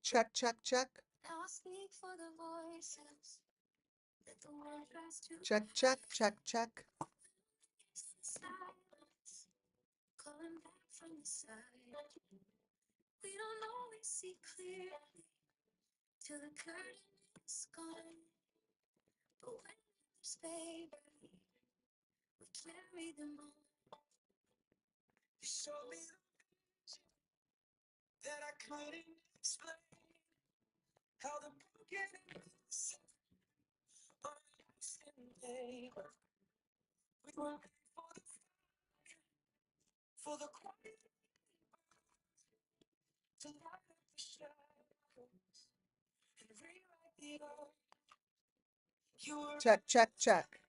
Check, check, check. Check, check, check, check. Check, check, check.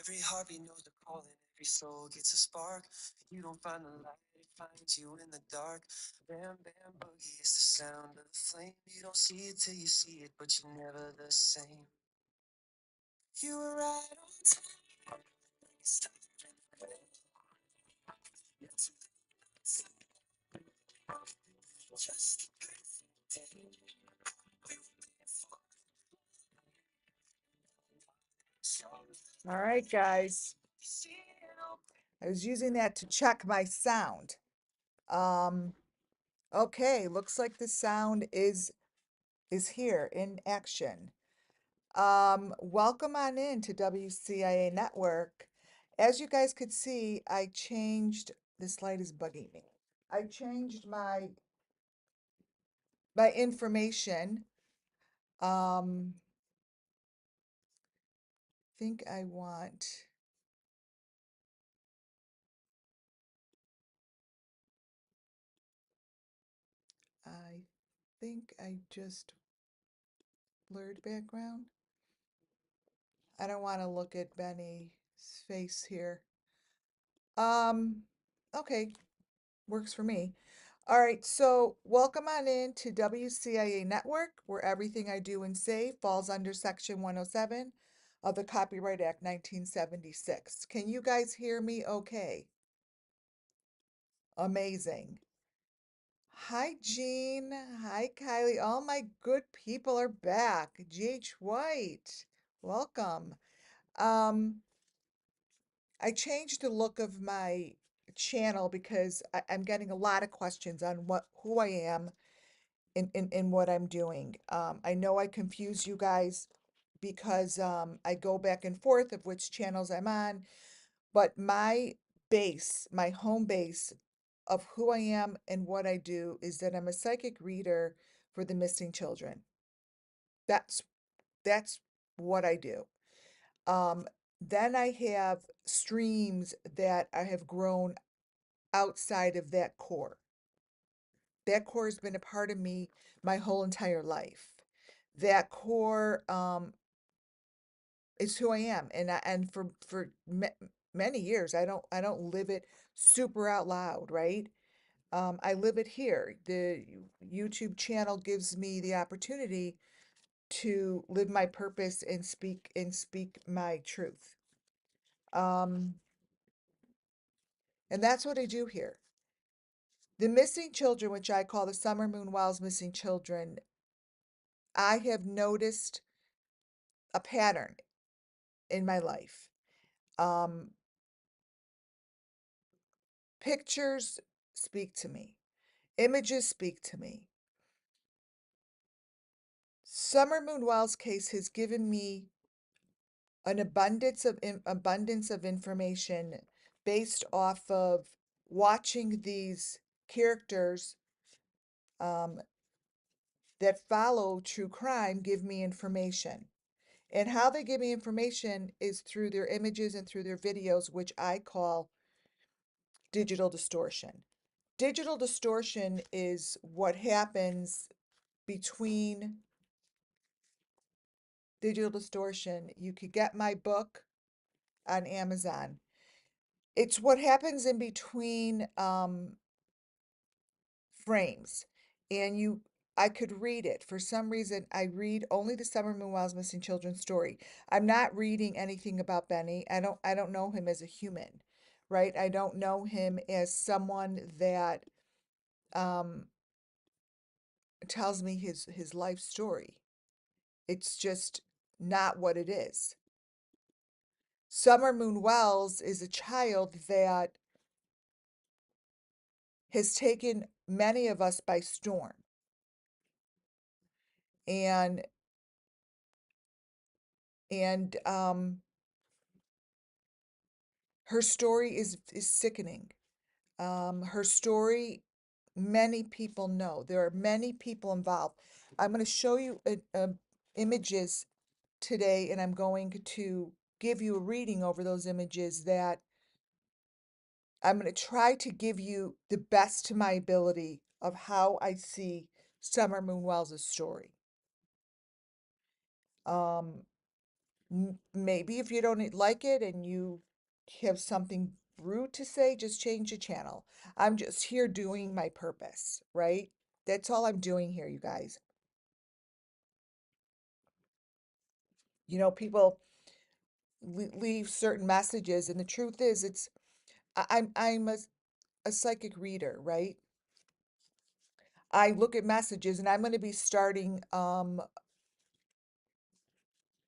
Every heartbeat knows the calling, every soul gets a spark. You don't find the light, it finds you in the dark. Bam, bam, boogie is the sound of the flame. You don't see it till you see it, but you're never the same. You were right on time. All right, guys. I was using that to check my sound. Um, okay, looks like the sound is here in action. Welcome on in to WCIA Network. As you guys could see, I changed, this light is bugging me. I changed my information. Think I want, I think I just blurred background. I don't want to look at Benny's face here. Okay, works for me. All right, so welcome on in to WCIA Network, where everything I do and say falls under Section 107 of the Copyright Act 1976. Can you guys hear me okay? Amazing. Hi, Jean. Hi, Kylie. All my good people are back. GH White, welcome. Um, I changed the look of my channel because I'm getting a lot of questions on who I am in what I'm doing. I know I confuse you guys because I go back and forth of which channels I'm on, but my base, my home base of who I am and what I do is that I'm a psychic reader for the missing children. That's that's what I do. Um, then I have streams that I have grown outside of that core. That core has been a part of me my whole entire life. That core is who I am, and many years I don't live it super out loud, right? I live it here. The YouTube channel gives me the opportunity to live my purpose and speak my truth. Um, and that's what I do here. The missing children, which I call the Summer Moon Wild's missing children, I have noticed a pattern in my life. Um, Pictures speak to me. Images speak to me. Summer Moon Wild's case has given me an abundance of information based off of watching these characters um, that follow true crime give me information. And how they give me information is through their images and through their videos, which I call digital distortion. Digital distortion is what happens between Digital Distortion. You could get my book on Amazon. It's what happens in between frames. And I could read it. For some reason, I read only the Summer Moon Wild's Missing Children story. I'm not reading anything about Benny. I don't know him as a human, right? I don't know him as someone that um tells me his life story. It's just not what it is. Summer Moon Wells is a child that has taken many of us by storm. And and her story is sickening. Her story, many people know. There are many people involved. I'm going to show you images today, and I'm going to give you a reading over those images that I'm going to try to give you the best to my ability of how I see Summer Moon Wells' story. Um, maybe if you don't like it and you have something rude to say, just change the channel. I'm just here doing my purpose, right? That's all I'm doing here, you guys. People leave certain messages, and the truth is, I'm a psychic reader, right? I look at messages, and I'm going to be starting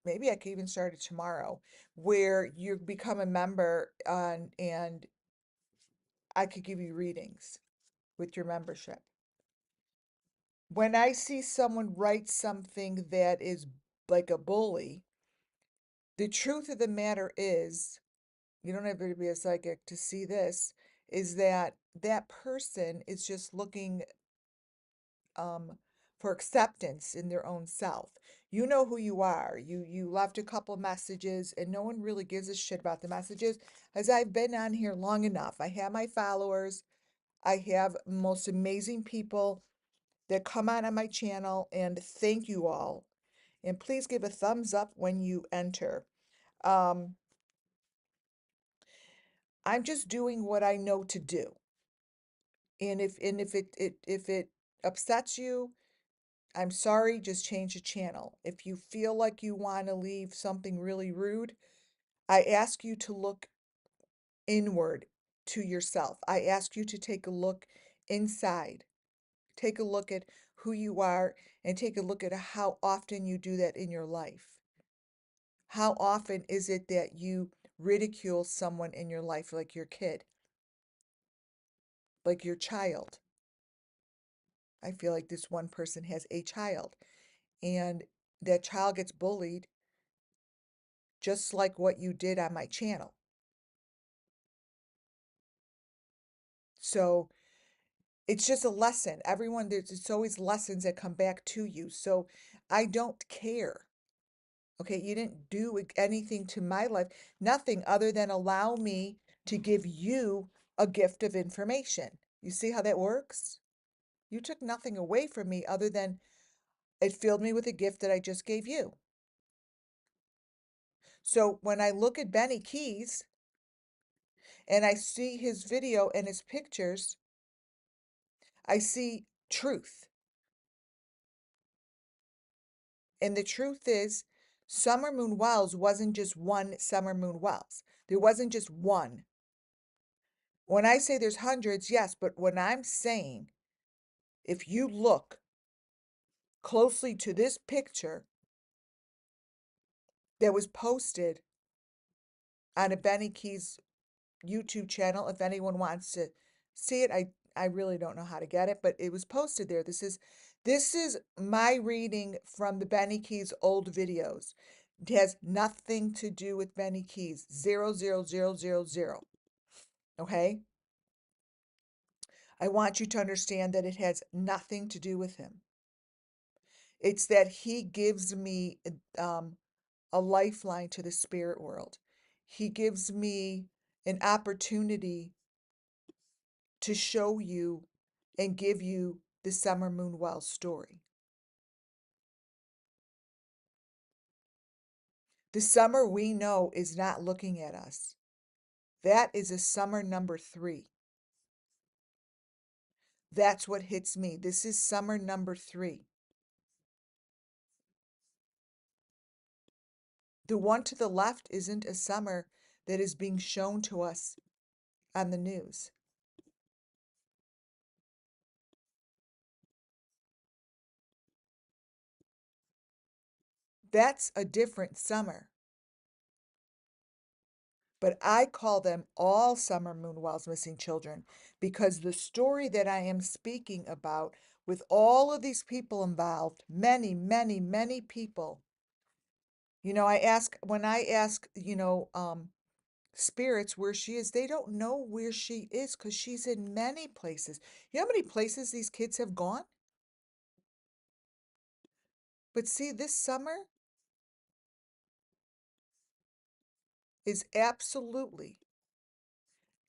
maybe I could even start it tomorrow, where you become a member and I could give you readings with your membership. When I see someone write something that is like a bully, the truth of the matter is, you don't have to be a psychic to see this, is that that person is just looking um, for acceptance in their own self. You know who you are. You left a couple messages, and no one really gives a shit about the messages, as I've been on here long enough. I have my followers. I have most amazing people that come on my channel, and thank you all. And please give a thumbs up when you enter. Um, I'm just doing what I know to do. And if it upsets you, I'm sorry, just change the channel. If you feel like you want to leave something really rude, I ask you to look inward to yourself. I ask you to take a look inside. Take a look at who you are and take a look at how often you do that in your life. How often is it that you ridicule someone in your life, like your kid, like your child? I feel like this one person has a child, and that child gets bullied just like what you did on my channel. So it's just a lesson. It's always lessons that come back to you. So I don't care. Okay, you didn't do anything to my life, nothing other than allow me to give you a gift of information. You see how that works? You took nothing away from me other than it filled me with a gift that I just gave you. So when I look at Benny Keyz and I see his video and his pictures, I see truth. And the truth is, Summer Moon Wells wasn't just one Summer Moon Wells. There wasn't just one. When I say there's hundreds, yes, but when I'm saying, if you look closely to this picture that was posted on a Benny Keyz YouTube channel, if anyone wants to see it, I really don't know how to get it, but it was posted there. This is my reading from the Benny Keyz old videos. It has nothing to do with Benny Keyz. 00000. Okay? I want you to understand that it has nothing to do with him. It's that he gives me a lifeline to the spirit world. He gives me an opportunity to show you and give you the Summer Moon Wells story. The summer we know is not looking at us. That is a summer number 3. That's what hits me. This is summer number 3. The one to the left isn't a summer that is being shown to us on the news. That's a different summer. But I call them all summer moon whiles missing children because the story that I am speaking about, with all of these people involved, many, many, many people. When I ask, spirits where she is, they don't know where she is because she's in many places. You know how many places these kids have gone? But see, this summer is absolutely,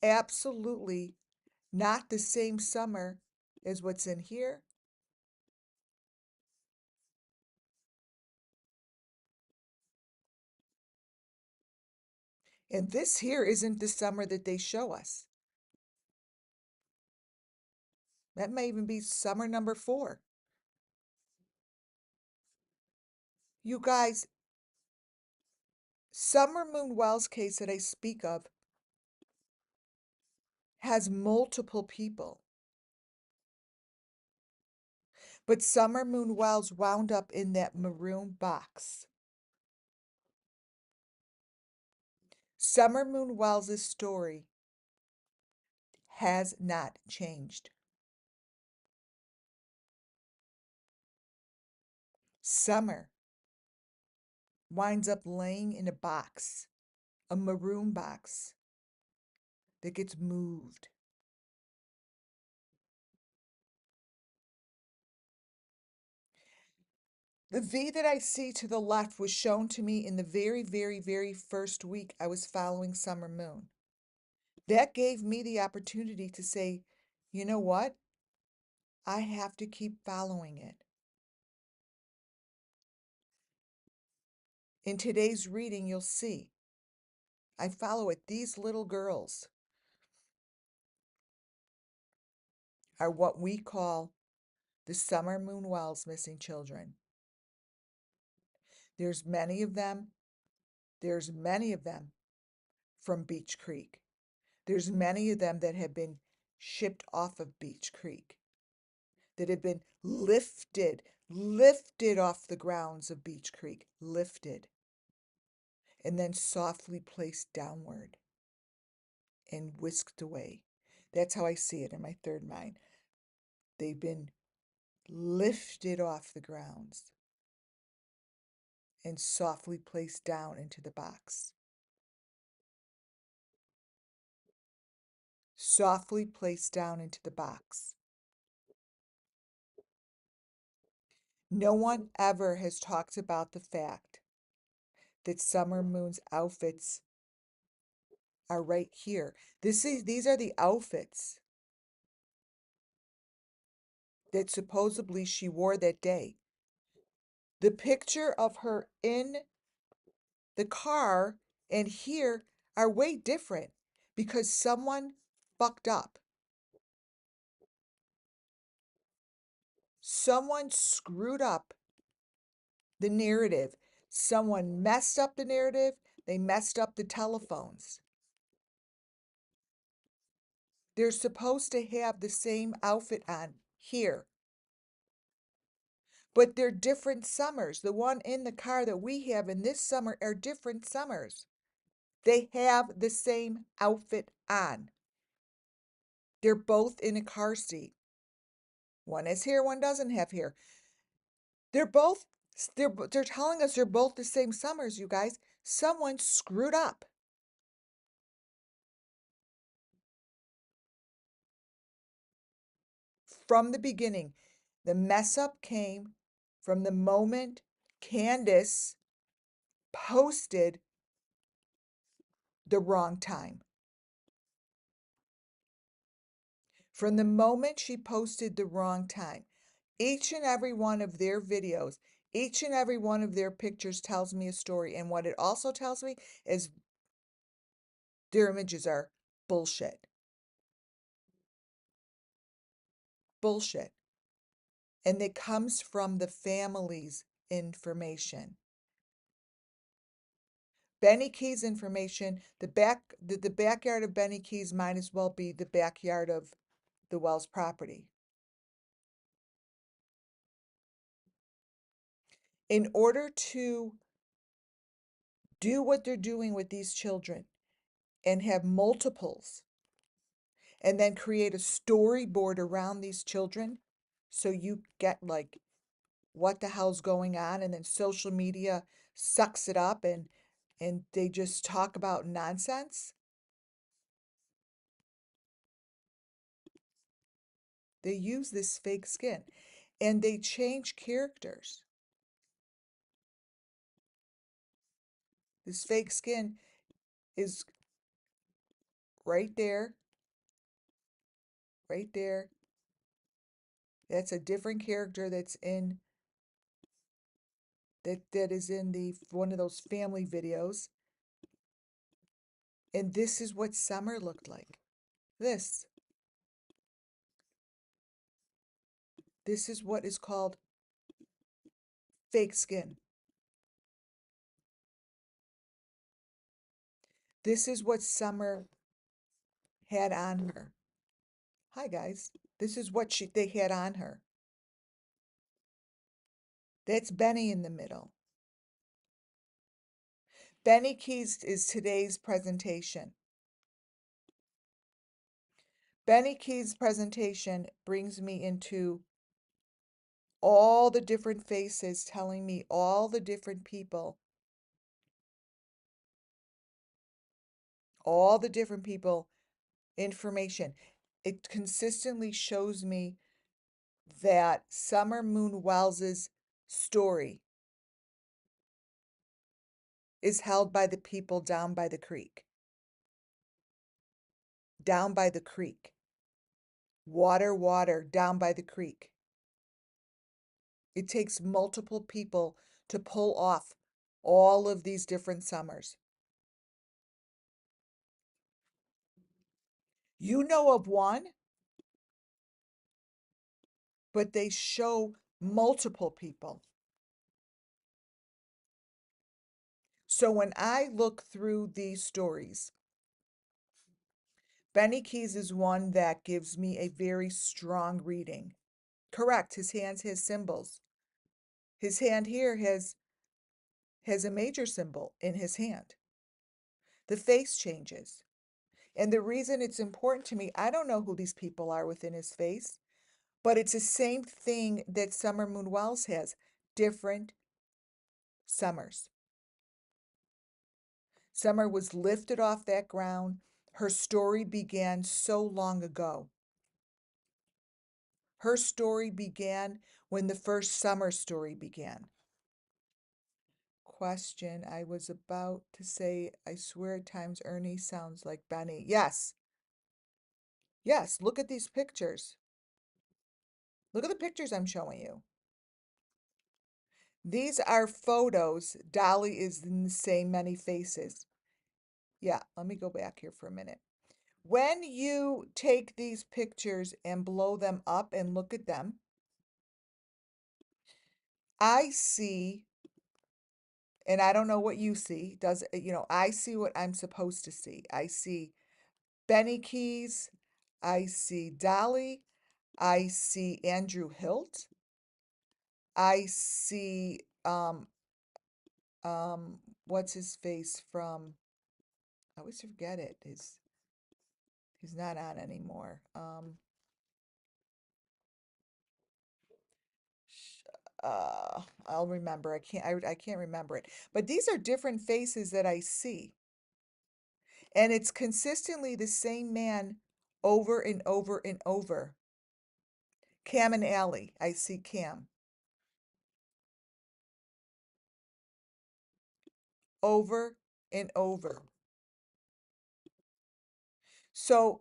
absolutely not the same summer as what's in here. And this here isn't the summer that they show us. That may even be summer number 4. You guys, Summer Moon Wells case that I speak of has multiple people. But Summer Moon Wells wound up in that maroon box. Summer Moon Wells' story has not changed. Summer winds up laying in a box, a maroon box that gets moved. The V that I see to the left was shown to me in the very, very, very first week I was following Summer Moon. That gave me the opportunity to say, you know what? I have to keep following it. In today's reading, you'll see I follow it. These little girls are what we call the Summer Moon Wells missing children. There's many of them. There's many of them from Beech Creek. There's many of them that have been shipped off of Beech Creek, that have been lifted off the grounds of Beech Creek, lifted, and then softly placed downward and whisked away. That's how I see it in my third mind. They've been lifted off the grounds and softly placed down into the box. Softly placed down into the box. No one ever has talked about the fact that Summer Moon's outfits are right here. These are the outfits that supposedly she wore that day. The picture of her in the car and here are way different because someone fucked up. Someone screwed up the narrative. Someone messed up the narrative. They messed up the telephones. They're supposed to have the same outfit on here, but they're different summers. The one in the car that we have in this summer are different summers. They have the same outfit on. They're both in a car seat. One has hair, one doesn't have hair. They're both, they're telling us they're both the same summers, you guys. Someone screwed up. From the beginning. The mess up came from the moment Candace posted the wrong time. From the moment she posted the wrong time. Each and every one of their videos, Each and every one of their pictures tells me a story. And what it also tells me is their images are bullshit. Bullshit. And it comes from the family's information. Benny Keyz information, the backyard of Benny Keyz might as well be the backyard of the Wells property. In order to do what they're doing with these children and have multiples and then create a storyboard around these children so you get like what the hell's going on, and then social media sucks it up and they just talk about nonsense. They use this fake skin and they change characters. This fake skin is right there, right there. That's a different character that is in the one of those family videos. And this is what summer looked like. This. This is what is called fake skin. This is what Summer had on her. Hi guys. This is what they had on her. That's Benny in the middle. Benny Keyz is today's presentation. Benny Key's presentation brings me into all the different faces telling me all the different people, all the different people information. It consistently shows me that Summer Moon Wells's story is held by the people down by the creek. Down by the creek. Water, water, down by the creek. It takes multiple people to pull off all of these different summers. You know of one, but they show multiple people. So when I look through these stories, Benny Keyz is one that gives me a very strong reading. Correct, his hands has symbols. His hand here has a major symbol in his hand. The face changes. And the reason it's important to me, I don't know who these people are within his face, but it's the same thing that Summer Moon Wells has, different summers. Summer was lifted off that ground. Her story began so long ago. Her story began when the first summer story began. Question, I was about to say, I swear at times Ernie sounds like Benny. Yes. Yes, look at these pictures. Look at the pictures I'm showing you. These are photos. Dolly is in the same many faces. Yeah, let me go back here for a minute. When you take these pictures and blow them up and look at them, I see, and I don't know what you see, I see what I'm supposed to see. I see Benny Keyz, I see Dolly, I see Andrew Hilt, I see what's his face from, I always forget it. He's not on anymore. I'll remember. I can't remember it. But these are different faces that I see. And it's consistently the same man over and over and over. Cam and Allie. I see Cam. Over and over. So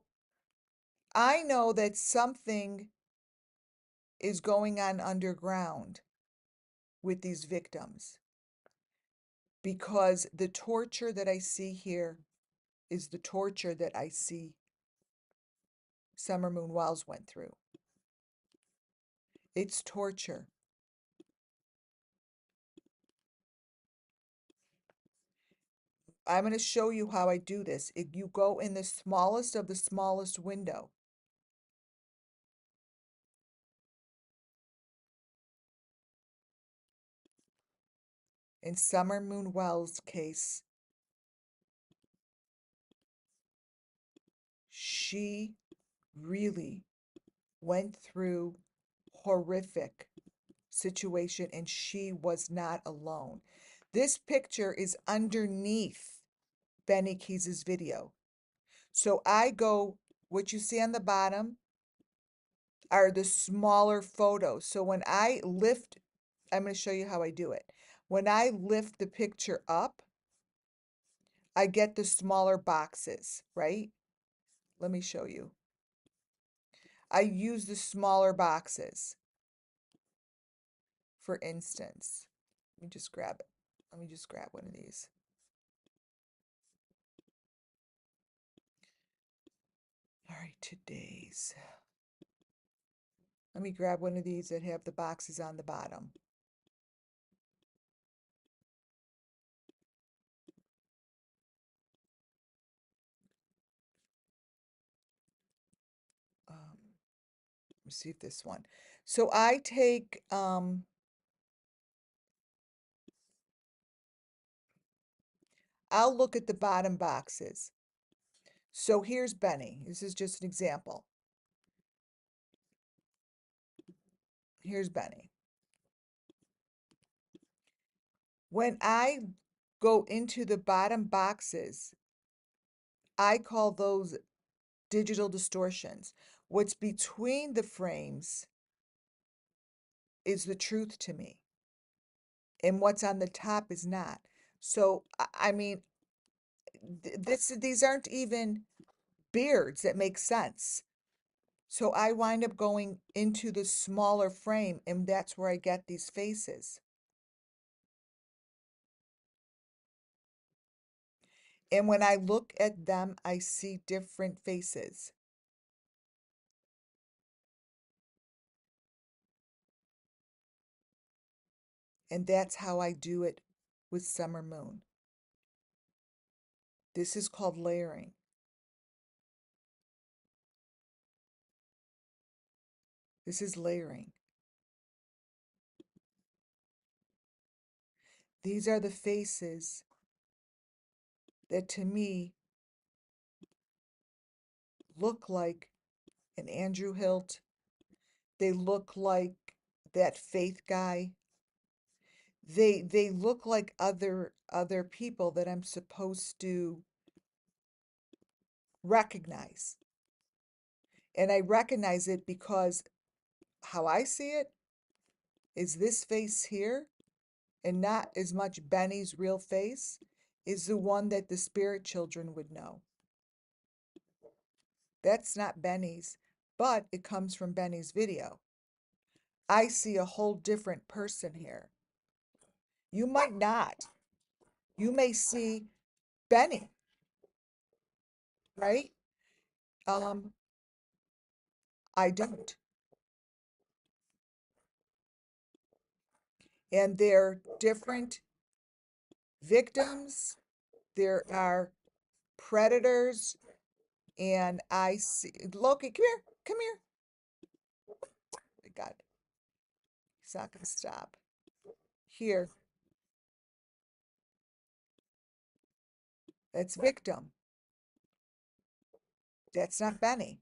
I know that something is going on underground. with these victims because the torture that I see here is the torture that I see Summer Moon Wells went through. It's torture. I'm going to show you how I do this. You go in the smallest of the smallest window. In Summer Moon Wells' case, she really went through horrific situation and she was not alone. This picture is underneath Benny Key's video. So I go, what you see on the bottom are the smaller photos. So when I lift, I'm going to show you how I do it. When I lift the picture up, I get the smaller boxes, right? Let me show you. I use the smaller boxes. For instance, let me just grab it. Let me just grab one of these. All right, today's. Let me grab one of these that have the boxes on the bottom. Let me see if this one. So I take, I'll look at the bottom boxes. So here's Benny. This is just an example. Here's Benny. When I go into the bottom boxes, I call those digital distortions. What's between the frames is the truth to me, and what's on the top is not. So, I mean, these aren't even beards that make sense. So I wind up going into the smaller frame, and that's where I get these faces. And when I look at them, I see different faces. And that's how I do it with Summer Moon. This is called layering. This is layering. These are the faces that to me look like an Andrew Hilt. They look like that Faith guy. They look like other people that I'm supposed to recognize. And I recognize it because how I see it is this face here, and not as much Benny's real face, is the one that the spirit children would know. That's not Benny's, but it comes from Benny's video. I see a whole different person here. You might not. You may see Benny, right? Um, I don't. And they're different victims. There are predators, and I see Loki, come here, come here. My God, he's not gonna stop. Here, that's victim. That's not Benny.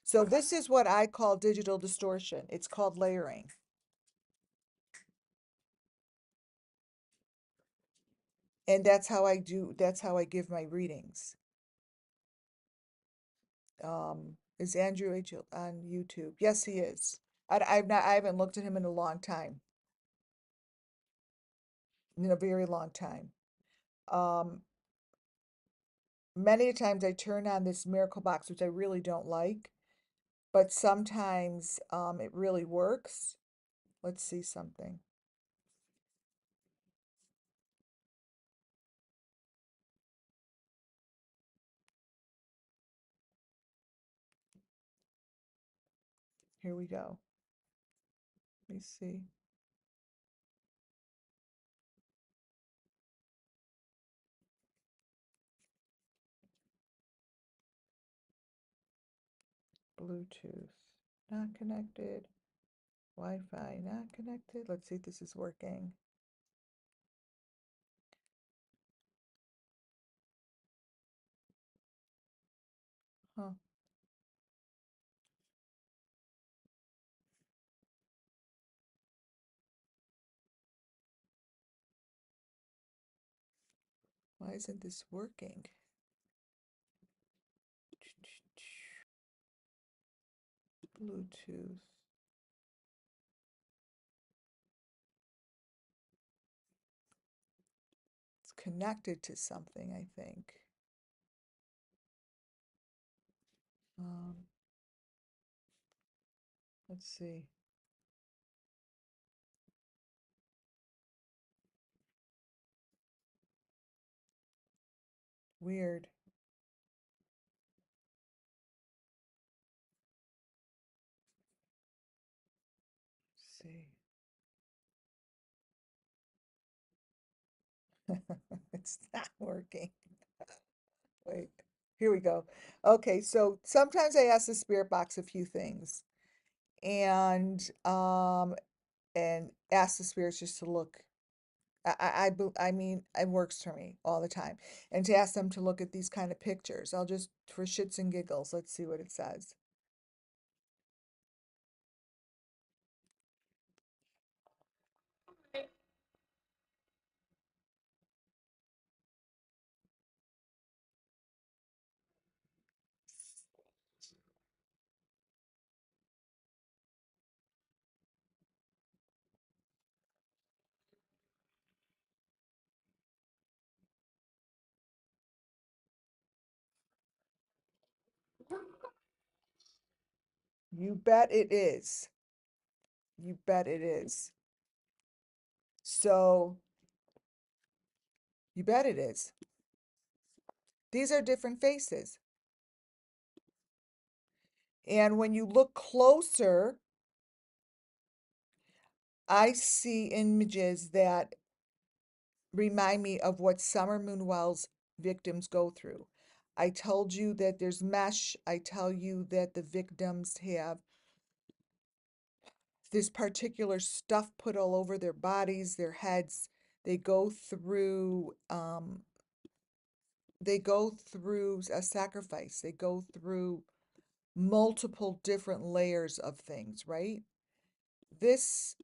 So this is what I call digital distortion. It's called layering. And that's how I give my readings. Is Andrew H. on YouTube? Yes, he is. I haven't looked at him in a long time. In a very long time. Um, Many times I turn on this miracle box, which I really don't like, but sometimes it really works. Let's see something. Here we go. Let me see. Bluetooth, not connected. Wi-Fi, not connected. Let's see if this is working. Huh. Why isn't this working? Bluetooth. It's connected to something, I think. Um, let's see. Weird. Let's see. It's not working. Wait, here we go. Okay, so sometimes I ask the spirit box a few things and ask the spirits just to look. I mean, it works for me all the time. And to ask them to look at these kind of pictures. I'll just, for shits and giggles, let's see what it says. You bet it is. You bet it is. So, you bet it is. These are different faces. And when you look closer, I see images that remind me of what Summer Moonwell's victims go through. I told you that there's mesh. I tell you that the victims have this particular stuff put all over their bodies, their heads. They go through a sacrifice. They go through multiple different layers of things, right? This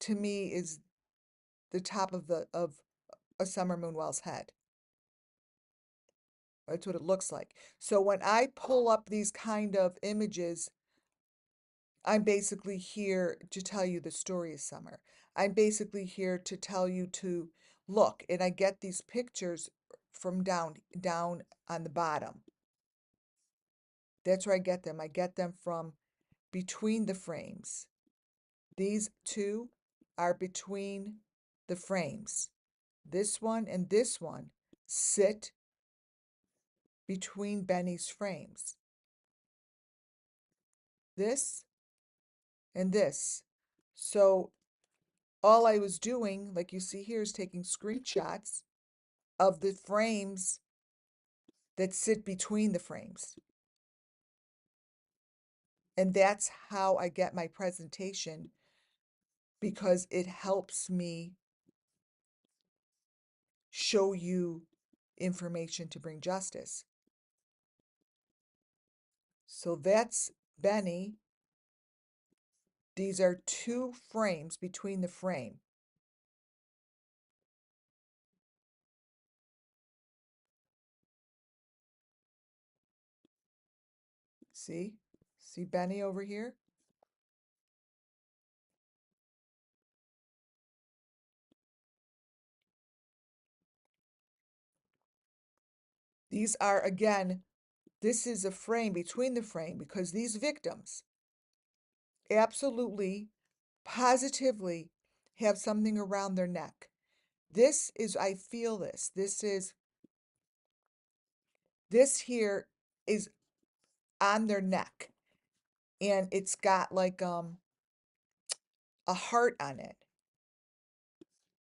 to me is the top of a Summer Moonwell's head. That's what it looks like. So when I pull up these kind of images, I'm basically here to tell you the story of Summer. I'm basically here to tell you to look, and I get these pictures from down on the bottom. That's where I get them. I get them from between the frames. These two are between the frames. This one and this one sit between Benny's frames. This and this. So all I was doing, like you see here, is taking screenshots of the frames that sit between the frames. And that's how I get my presentation because it helps me show you information to bring justice. So that's Benny. These are two frames between the frame. See? See Benny over here? These are, again, this is a frame between the frame because these victims absolutely, positively have something around their neck. This is, I feel this. This here is on their neck. and it's got like a heart on it.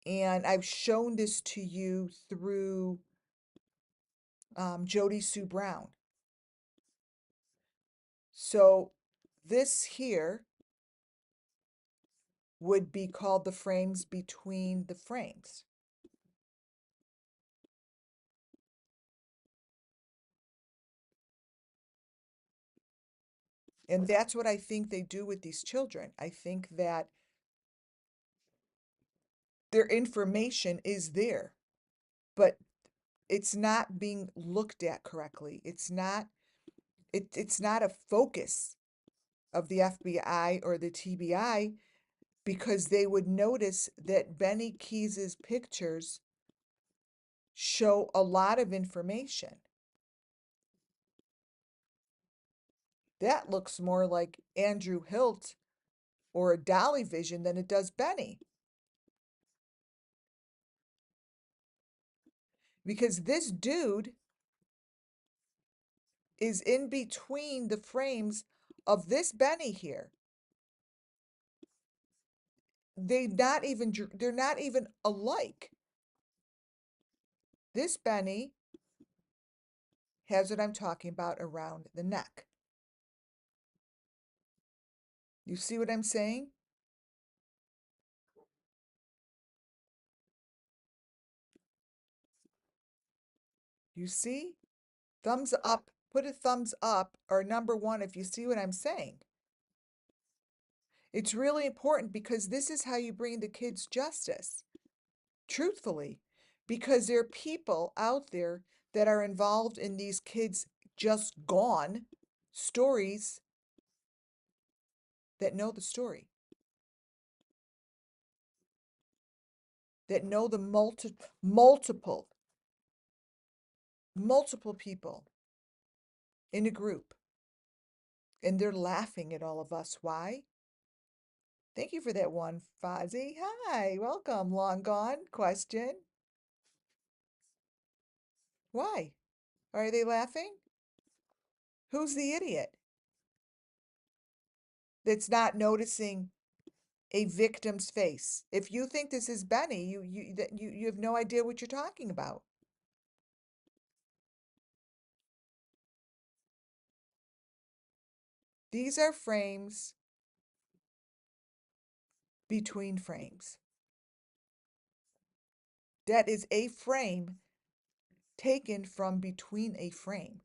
And I've shown this to you through Jody Sue Brown. So this here would be called the frames between the frames. And that's what I think they do with these children. I think that their information is there, but it's not being looked at correctly. It's not a focus of the FBI or the TBI, because they would notice that Benny Keyz's pictures show a lot of information. That looks more like Andrew Hilt or a Dolly Vision than it does Benny. Because this dude is in between the frames of this Benny here. They're not even alike. This Benny has what I'm talking about around the neck. You see what I'm saying? You see? Thumbs up. Put a thumbs up or number one if you see what I'm saying. It's really important because this is how you bring the kids justice, truthfully, because there are people out there that are involved in these kids just gone stories that know the story, that know the multiple people in a group, and they're laughing at all of us. Why? Thank you for that one, Fozzie. Hi, welcome. Long gone question. Why? Are they laughing? Who's the idiot that's not noticing a victim's face? If you think this is Benny, you have no idea what you're talking about. These are frames between frames. That is a frame taken from between a frame.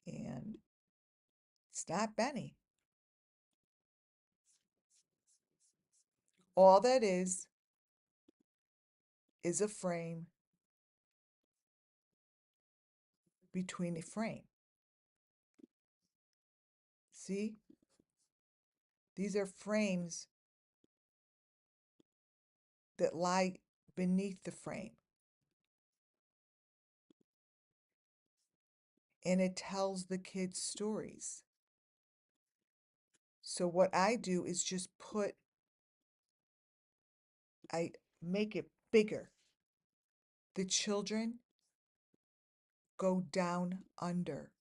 And it's not Benny. All that is a frame between a frame. See? These are frames that lie beneath the frame. And it tells the kids stories. So what I do is just I make it bigger. The children go down under.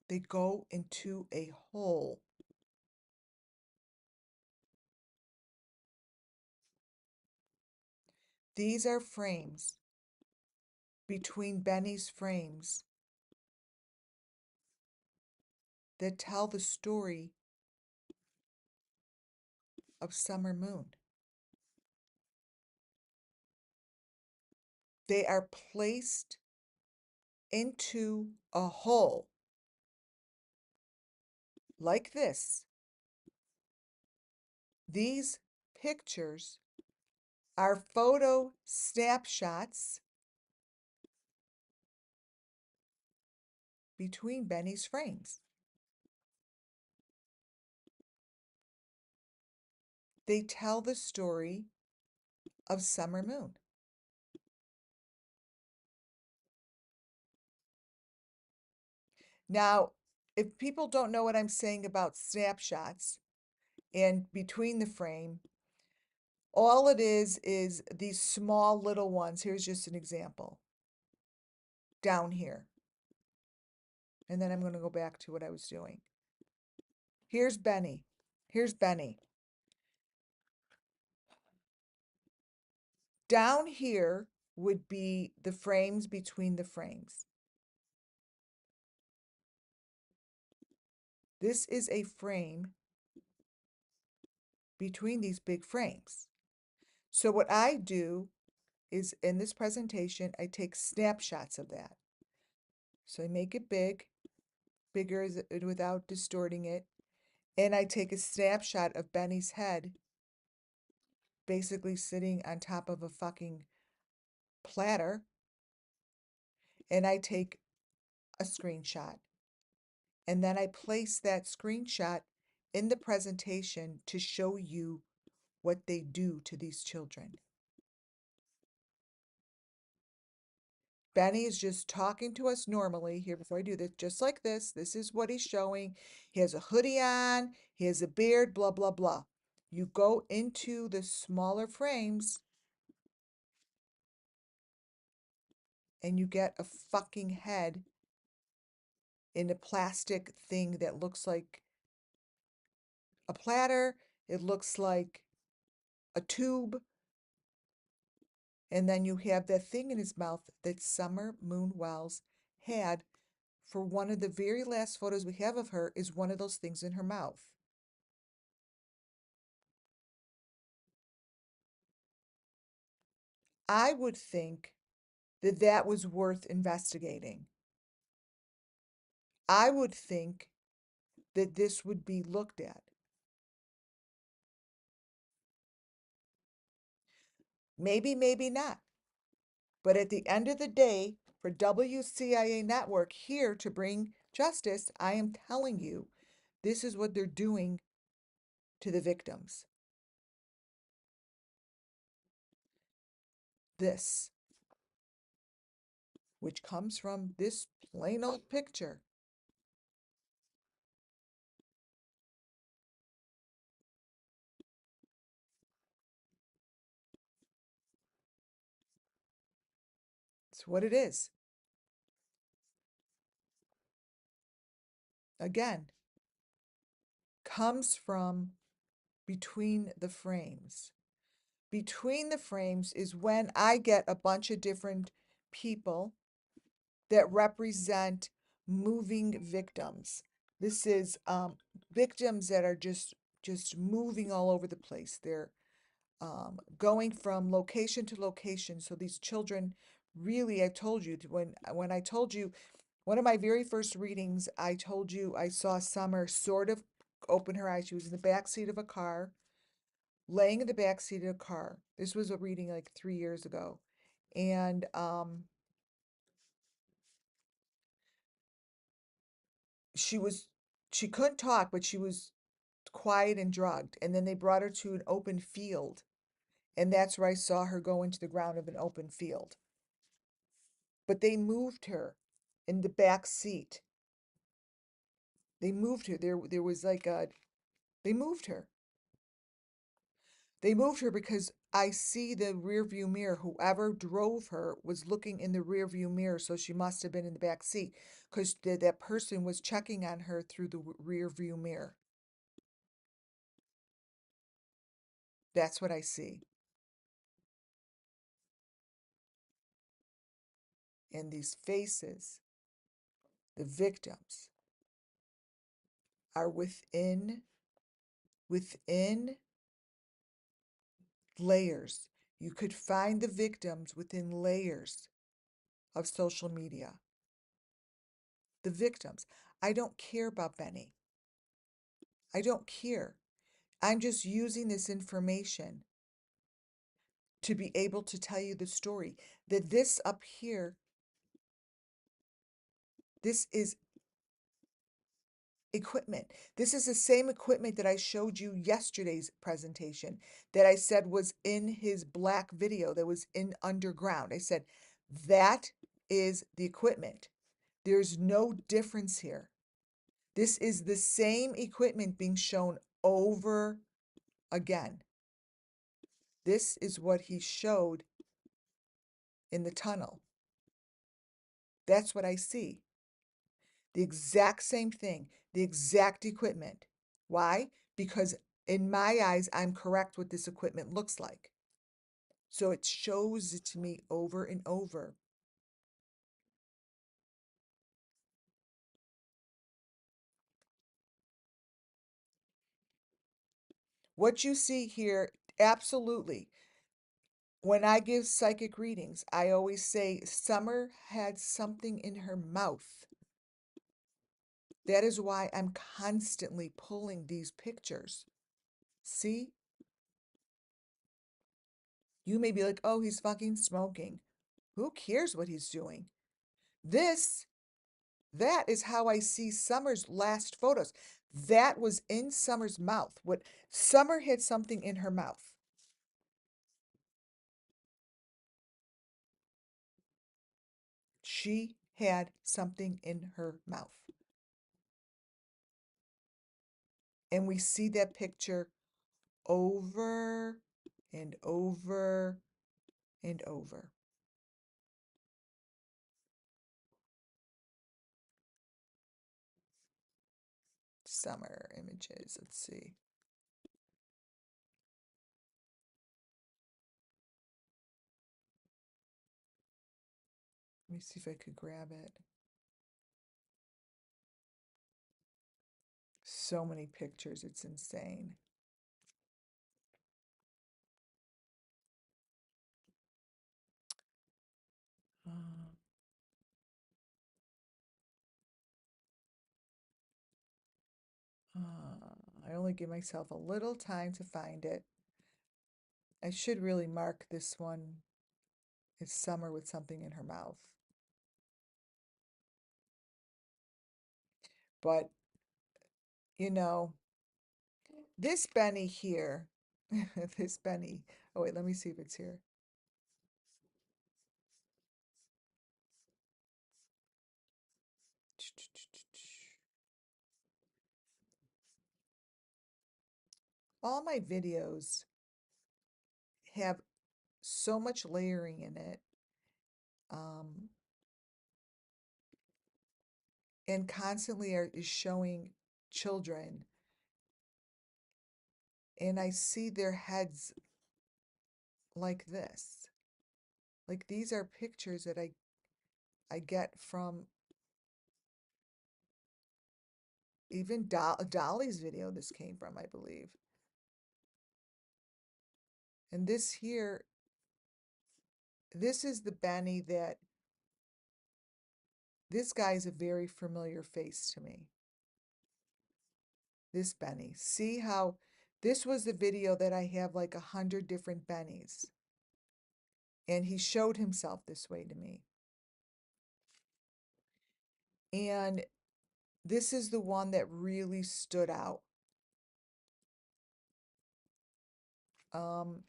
They go into a hole. These are frames between Benny's frames that tell the story of Summer Moon. They are placed into a hole like this. These pictures are photo snapshots between Benny's frames. They tell the story of Summer Moon. Now, if people don't know what I'm saying about snapshots, and between the frame. All it is these small little ones. Here's just an example. Down here. And then I'm going to go back to what I was doing. Here's Benny. Here's Benny. Down here would be the frames between the frames. This is a frame between these big frames. So what I do is in this presentation, I take snapshots of that. So I make it big, bigger without distorting it. And I take a snapshot of Benny's head basically sitting on top of a fucking platter. And I take a screenshot. And then I place that screenshot in the presentation to show you what they do to these children. Benny is just talking to us normally here before I do this, just like this. This is what he's showing. He has a hoodie on, he has a beard, blah, blah, blah. You go into the smaller frames and you get a fucking head in a plastic thing that looks like a platter. It looks like a tube. And then you have that thing in his mouth that Summer Moon Wells had for one of the very last photos we have of her is one of those things in her mouth. I would think that that was worth investigating. I would think that this would be looked at. Maybe, maybe not. But at the end of the day, for WCIA Network here to bring justice, I am telling you, this is what they're doing to the victims. This, which comes from this plain old picture. It's what it is. Again, comes from between the frames. Between the frames is when I get a bunch of different people that represent moving victims. This is victims that are just moving all over the place. They're going from location to location. So these children really, I told you when I told you one of my very first readings, I told you I saw Summer sort of open her eyes. She was in the back seat of a car, laying in the back seat of a car. This was a reading like 3 years ago, and she was she couldn't talk, but she was quiet and drugged. And then they brought her to an open field, and that's where I saw her go into the ground of an open field. But they moved her in the back seat. They moved her. There was like a they moved her. They moved her because I see the rear view mirror. Whoever drove her was looking in the rear view mirror, so she must have been in the back seat because that person was checking on her through the rear view mirror. That's what I see. And these faces, the victims, are within layers. You could find the victims within layers of social media. The victims. I don't care about Benny. I don't care. I'm just using this information to be able to tell you the story. That this up here, this is equipment. This is the same equipment that I showed you yesterday's presentation that I said was in his black video that was in underground. I said, that is the equipment. There's no difference here. This is the same equipment being shown over again. This is what he showed in the tunnel. That's what I see. The exact same thing, the exact equipment. Why? Because in my eyes, I'm correct what this equipment looks like. So it shows it to me over and over. What you see here, absolutely. When I give psychic readings, I always say Summer had something in her mouth. That is why I'm constantly pulling these pictures. See? You may be like, oh, he's fucking smoking. Who cares what he's doing? This, that is how I see Summer's last photos. That was in Summer's mouth. What Summer had something in her mouth. She had something in her mouth. And we see that picture over and over and over. Summer images. Let's see. Let me see if I could grab it. So many pictures. It's insane. Uh, I only give myself a little time to find it. I should really mark this one as Summer with something in her mouth. But, you know, this Benny here, this Benny, oh wait, let me see if it's here. All my videos have so much layering in it. Um, and constantly is showing children, and I see their heads like this. Like these are pictures that I get from even Dolly's video this came from, I believe. And this here, this is the Benny that, this guy's a very familiar face to me. This Benny. See how, this was the video that I have like 100 different Bennies. And he showed himself this way to me. And this is the one that really stood out. Um,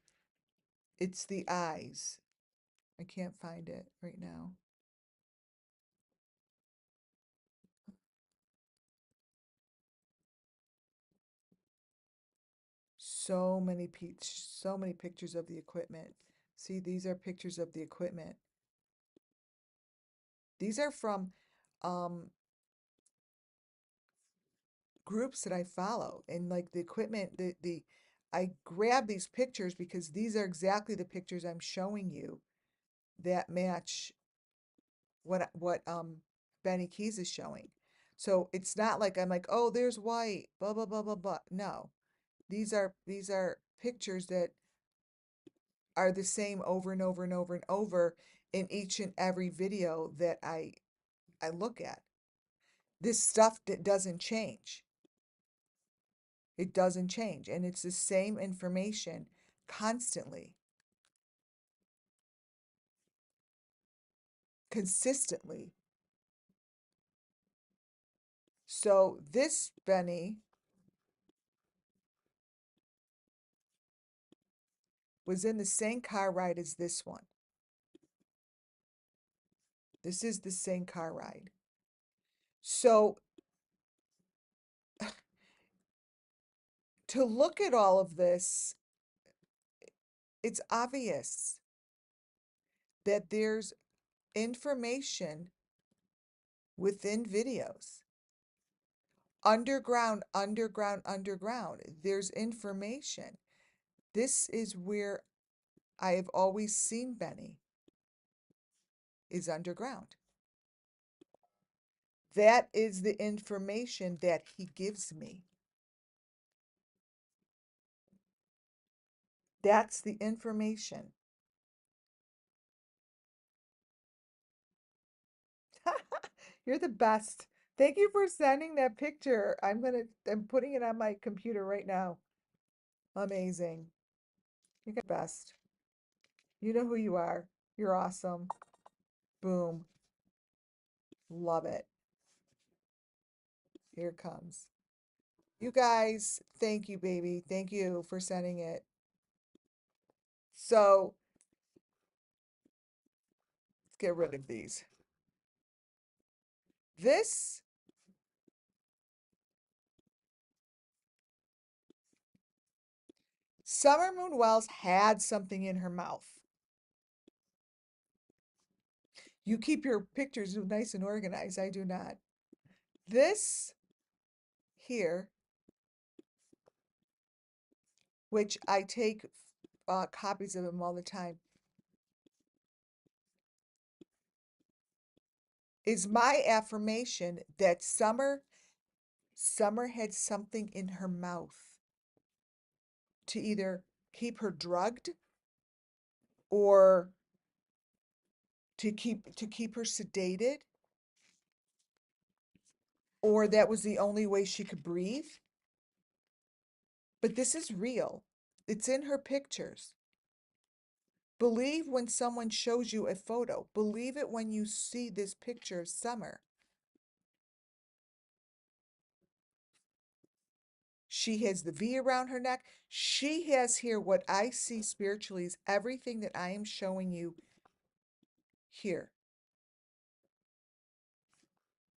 it's the eyes. I can't find it right now. So many pictures of the equipment. See, these are pictures of the equipment. These are from um, groups that I follow, and like the equipment, the I grab these pictures because these are exactly the pictures I'm showing you that match what Benny Keyz is showing. So it's not like I'm like, oh, there's white, blah blah blah blah blah. No, these are pictures that are the same over and over and over and over in each and every video that I look at. This stuff that doesn't change. It doesn't change, and it's the same information constantly, consistently. So this Benny was in the same car ride as this one. This is the same car ride. So to look at all of this, it's obvious that there's information within videos. Underground, underground, underground. There's information. This is where I have always seen Benny, is underground. That is the information that he gives me. That's the information. You're the best. Thank you for sending that picture. I'm putting it on my computer right now. Amazing. You're the best. You know who you are. You're awesome. Boom. Love it. Here it comes. You guys, thank you, baby. Thank you for sending it. So let's get rid of these. This Summer Moon Wells had something in her mouth. You keep your pictures nice and organized. I do not. This here, which I take copies of them all the time, is my affirmation that Summer had something in her mouth to either keep her drugged or to keep her sedated, or that was the only way she could breathe. But this is real. It's in her pictures. Believe when someone shows you a photo. Believe it when you see this picture of Summer. She has the V around her neck. She has here what I see spiritually is everything that I am showing you here.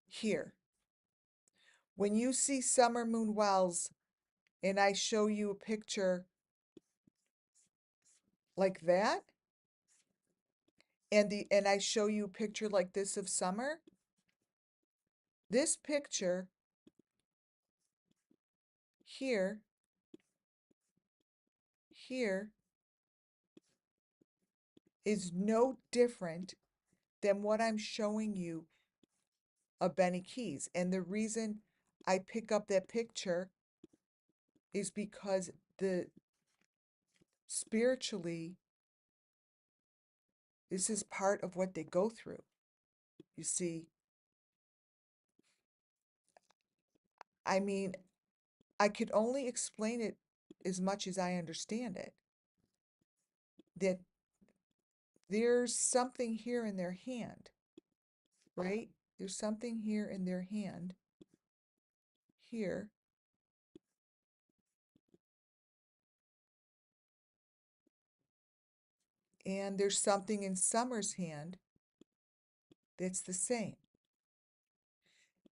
Here. When you see Summer Moon Wells and I show you a picture like that, and I show you a picture like this of Summer, this picture here, here is no different than what I'm showing you of Benny Keyz. And the reason I pick up that picture is because the spiritually, this is part of what they go through. You see, I mean, I could only explain it as much as I understand it. That there's something here in their hand, right? There's something here in their hand, here, and there's something in Summer's hand that's the same.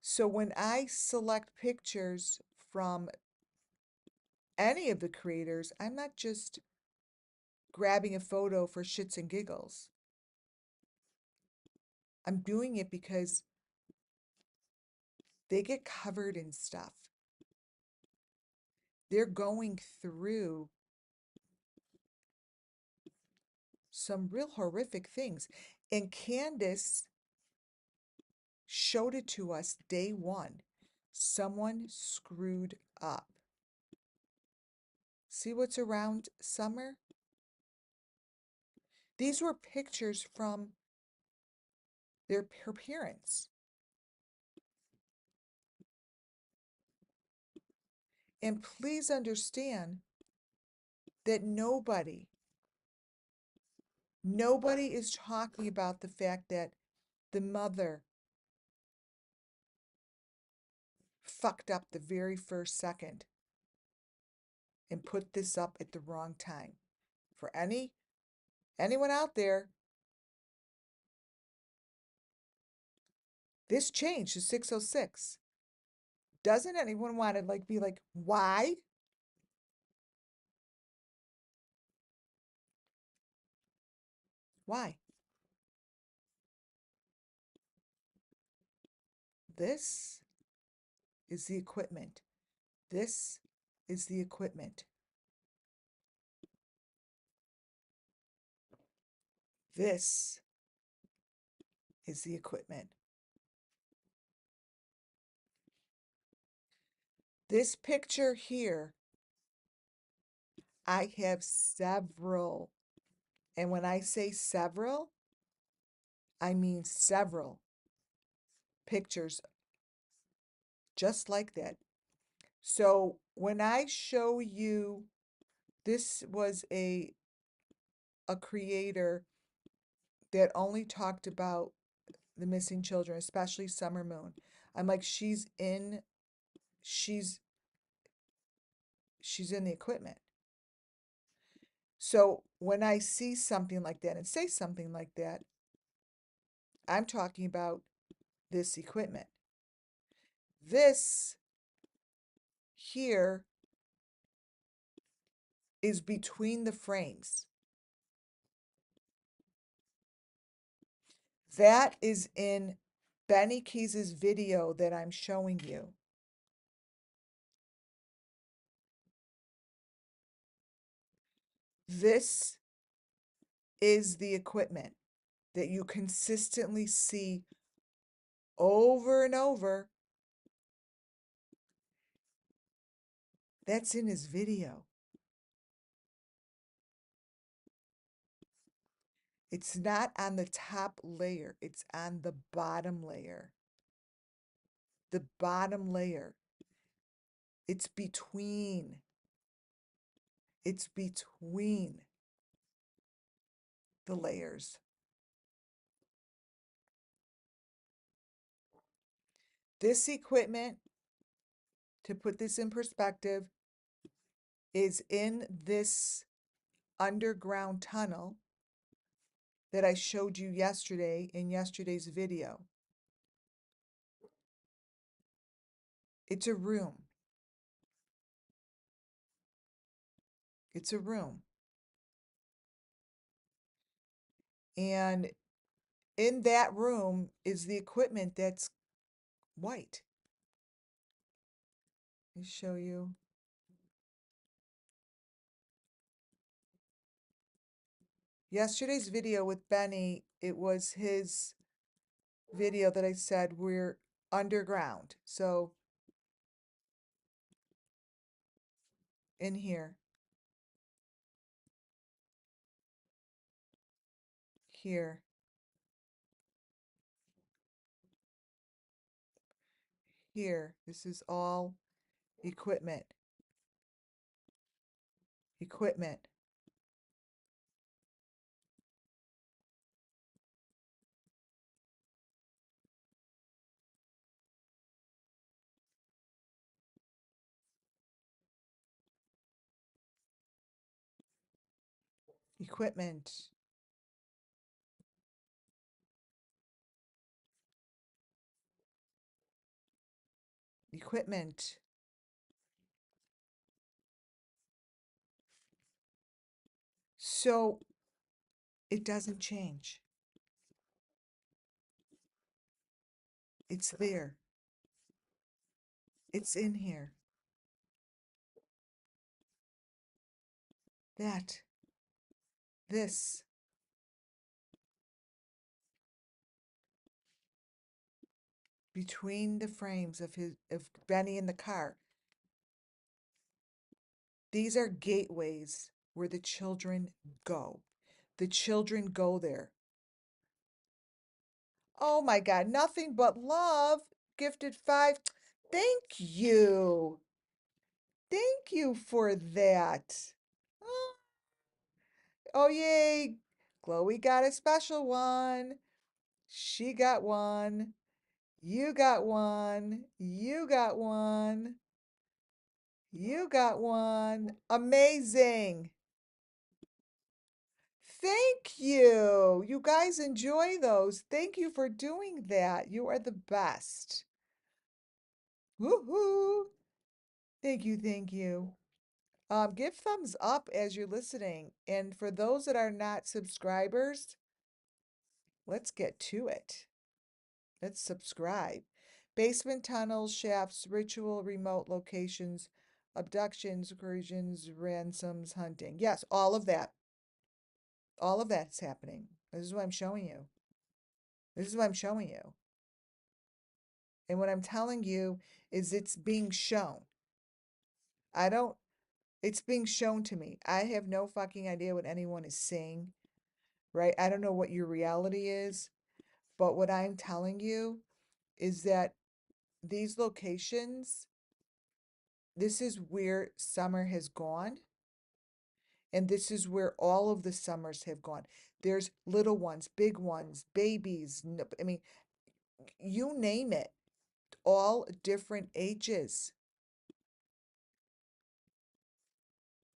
So when I select pictures from any of the creators, I'm not just grabbing a photo for shits and giggles. I'm doing it because they get covered in stuff. They're going through some real horrific things. And Candace showed it to us day one. Someone screwed up. See what's around Summer? These were pictures from her parents. And please understand that nobody is talking about the fact that the mother fucked up the very first second and put this up at the wrong time. For anyone out there, this changed to 606. Doesn't anyone want to be like, why? Why? This is the equipment. This is the equipment. This is the equipment. This picture here, I have several. And when I say several, I mean several pictures just like that. So when I show you, this was a creator that only talked about the missing children, especially Summer Moon. I'm like, she's she's in the equipment. So when I see something like that and say something like that, I'm talking about this equipment. This here is between the frames. That is in Benny Keyz's video that I'm showing you. This is the equipment that you consistently see over and over. That's in his video. It's not on the top layer, it's on the bottom layer. The bottom layer. It's between. It's between the layers. This equipment, to put this in perspective, is in this underground tunnel that I showed you yesterday in yesterday's video. It's a room. It's a room. And in that room is the equipment that's white. Let me show you. Yesterday's video with Benny, it was his video that I said we're underground. So in here, here, here, this is all equipment. Equipment. Equipment. Equipment. So it doesn't change. It's there. It's in here. That. This. Between the frames of Benny in the car. These are gateways where the children go. The children go there. Oh my God, nothing but love. Gifted 5. Thank you. Thank you for that. Oh, oh, yay. Chloe got a special one. She got one. You got one. You got one. You got one. Amazing. Thank you. You guys enjoy those. Thank you for doing that. You are the best. Woohoo. Thank you. Thank you. Give thumbs up as you're listening. And for those that are not subscribers, Let's get to it. Let's subscribe. Basement tunnels, shafts, ritual, remote locations, abductions, incursions, ransoms, hunting. Yes, all of that. All of that's happening. This is what I'm showing you. This is what I'm showing you. And what I'm telling you is it's being shown. I don't, it's being shown to me. I have no fucking idea what anyone is saying, right? I don't know what your reality is, but what I'm telling you is that these locations, this is where summer has gone, and this is where all of the summers have gone. There's little ones, big ones, babies, I mean, you name it, all different ages.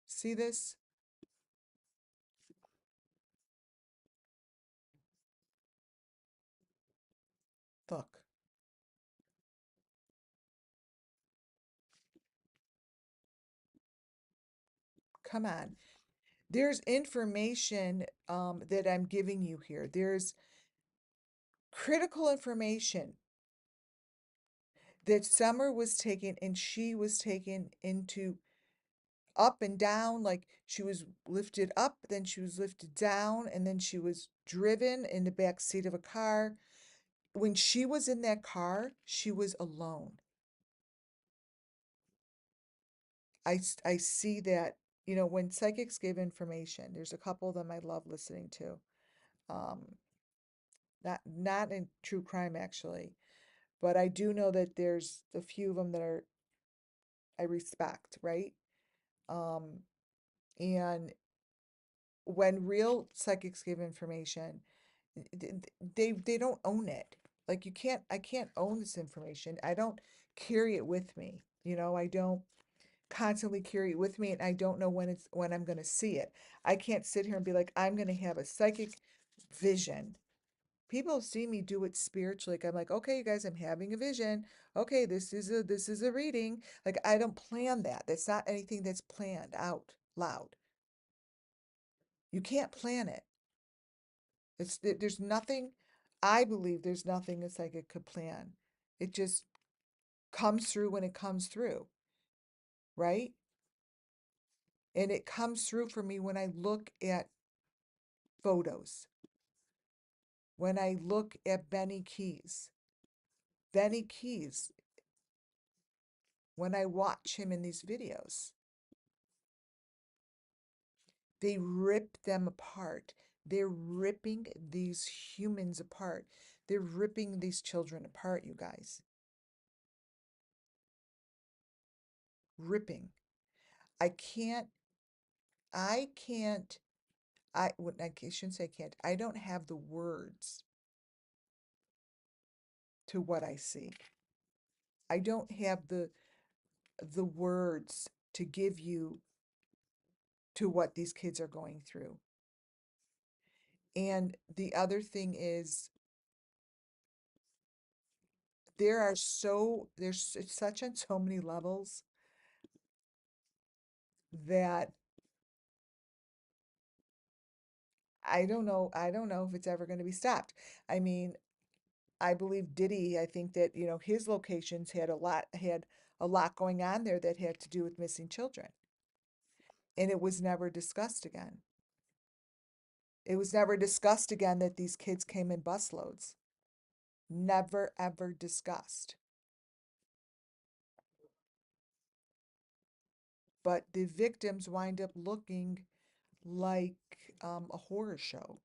See this? Look, come on. There's information that I'm giving you here. There's critical information that Summer was taken and she was taken into up and down, like she was lifted up, then she was lifted down, and then she was driven in the back seat of a car. When she was in that car, she was alone. I see that, when psychics give information, there's a couple of them I love listening to. Um, not in true crime actually, but I do know that there's a few of them that are I respect, right? Um, and when real psychics give information, they don't own it. Like I can't own this information. I don't carry it with me. I don't constantly carry it with me, and I don't know when I'm going to see it. I can't sit here and be like, I'm going to have a psychic vision. People see me do it spiritually. Like I'm like, okay, you guys, I'm having a vision. Okay, this is a reading. Like I don't plan that. That's not anything that's planned out loud. You can't plan it. There's nothing. I believe there's nothing a psychic could plan. It just comes through when it comes through, right? And it comes through for me when I look at photos, when I look at Benny Keyz. Benny Keyz, when I watch him in these videos, they rip them apart. They're ripping these humans apart. They're ripping these children apart, you guys. Ripping. I can't, I can't, I shouldn't say I can't. I don't have the words to what I see. I don't have the words to give you to what these kids are going through. And the other thing is there's such on so many levels that I don't know if it's ever going to be stopped. I mean, I believe Diddy, I think that, his locations had a lot going on there that had to do with missing children. And it was never discussed again. It was never discussed again that these kids came in busloads. Never ever discussed. But the victims wind up looking like a horror show,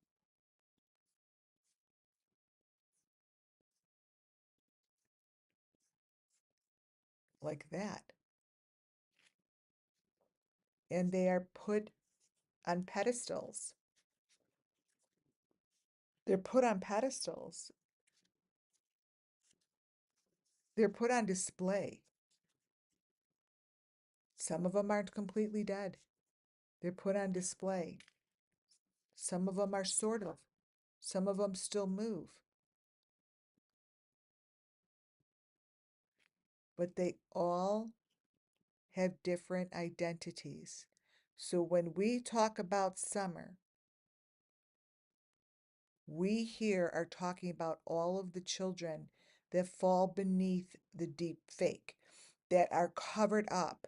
like that. And they are put on pedestals. They're put on pedestals. They're put on display. Some of them aren't completely dead. They're put on display. Some of them are sort of. Some of them still move. But they all have different identities. So when we talk about summer, We here are talking about all of the children that fall beneath the deep fake, that are covered up,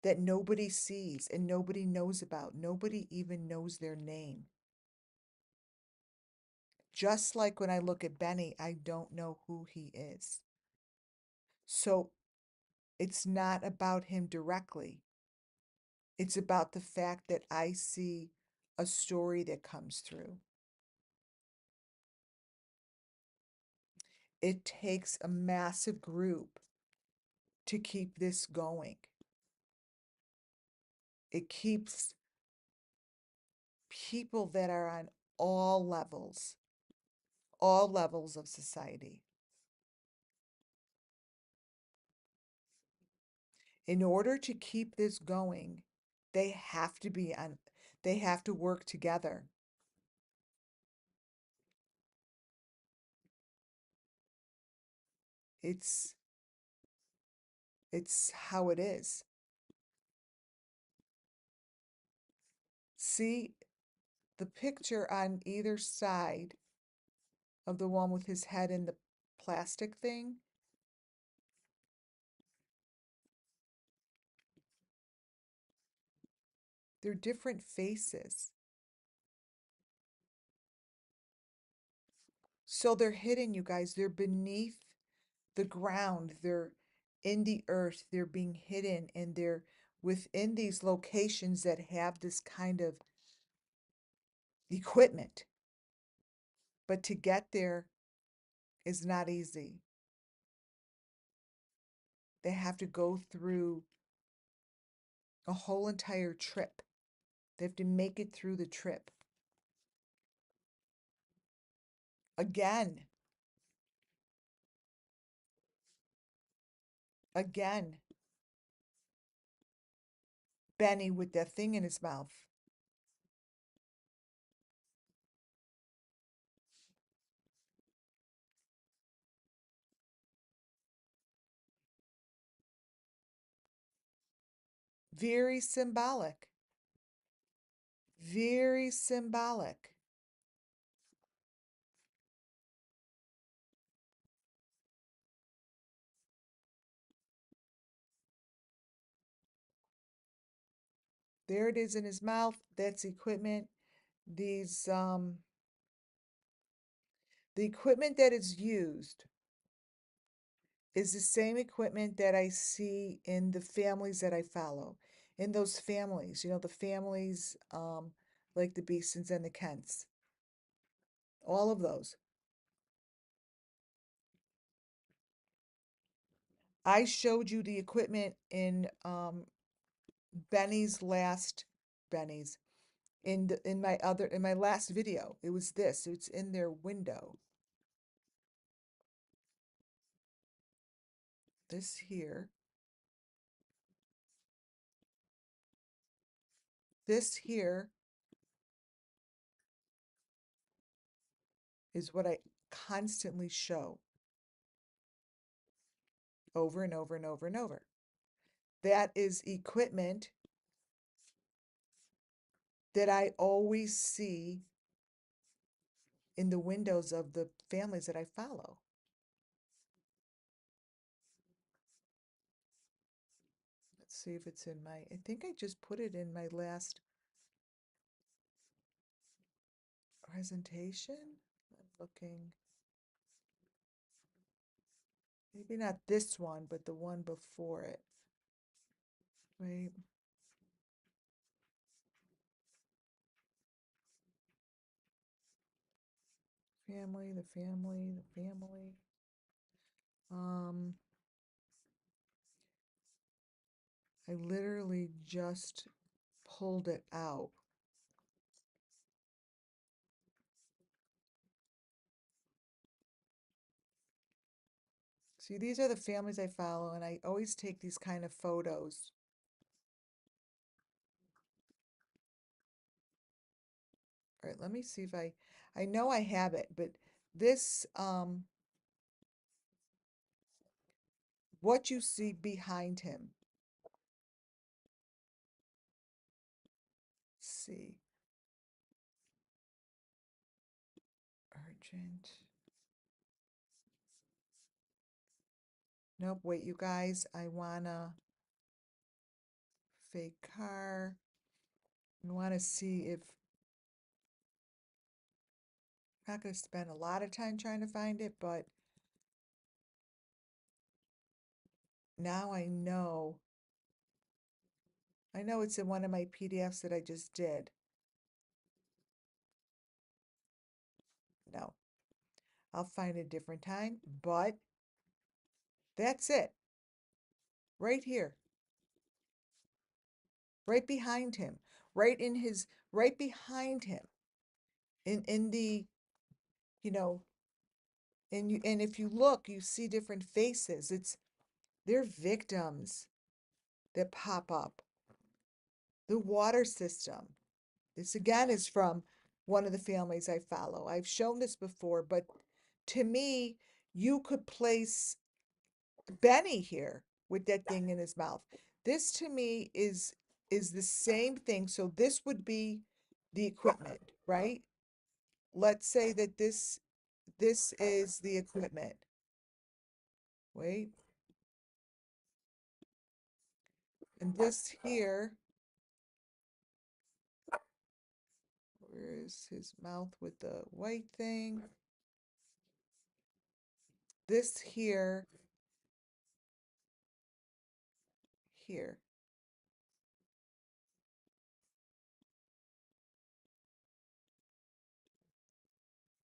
that nobody sees and nobody knows about. Nobody even knows their name. Just like when I look at Benny, I don't know who he is. So it's not about him directly. It's about the fact that I see a story that comes through. It takes a massive group to keep this going. It keeps people that are on all levels of society. In order to keep this going, they have to be on, they have to work together. It's it's how it is. See the picture on either side of the one with his head in the plastic thing? They're different faces. So they're hidden, you guys. They're beneath the ground. They're in the earth. They're being hidden and they're within these locations that have this kind of equipment. But to get there is not easy. They have to go through a whole entire trip. They have to make it through the trip. Again, again, Benny with that thing in his mouth. Very symbolic. Very symbolic. There it is in his mouth. That's equipment. These the equipment that is used is the same equipment that I see in the families that I follow. In those families, the families like the Beestons and the Kents. All of those. I showed you the equipment in Benny's last Benny's in my last video. It was this. It's in their window. This here. This here is what I constantly show over and over and over and over. That is equipment that I always see in the windows of the families that I follow. Let's see if it's in I think I just put it in my last presentation. I'm looking. Maybe not this one, but the one before it. Wait. Family, the family, the family. I literally just pulled it out. See, these are the families I follow, and I always take these kind of photos. All right, let me see if I know I have it, but this, what you see behind him. Let's see. Agent. Nope, wait, you guys. I wanna fake car. I wanna see if I'm not gonna spend a lot of time trying to find it, but now I know. I know it's in one of my PDFs that I just did. No, I'll find a different time, but that's it. Right here. Right behind him. Right behind him. In the, you know, and if you look, you see different faces. They're victims that pop up. The water system. This again is from one of the families I follow. I've shown this before, but to me, you could place Benny here with that thing in his mouth. This to me is the same thing. So this would be the equipment, right? Let's say that this is the equipment. Wait. And this here, where is his mouth with the white thing? This here, here.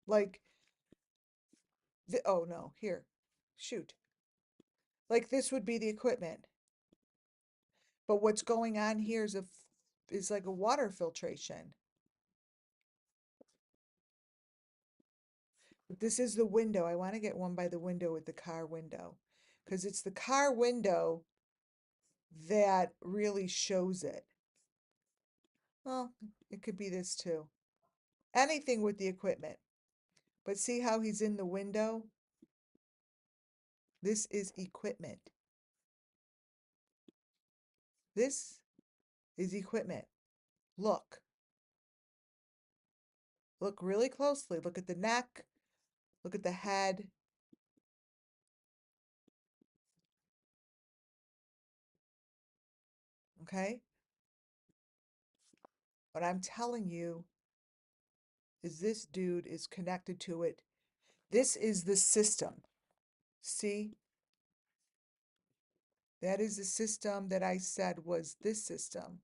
Like, oh no, here. Shoot. Like this would be the equipment. But what's going on here is like a water filtration. But this is the window. I want to get one by the window with the car window. Because it's the car window that really shows it. Well, it could be this too. Anything with the equipment. But see how he's in the window? This is equipment. This is equipment. Look. Look really closely. Look at the neck. Look at the head. Okay? What I'm telling you is this dude is connected to it. This is the system. See? That is the system that I said was this system.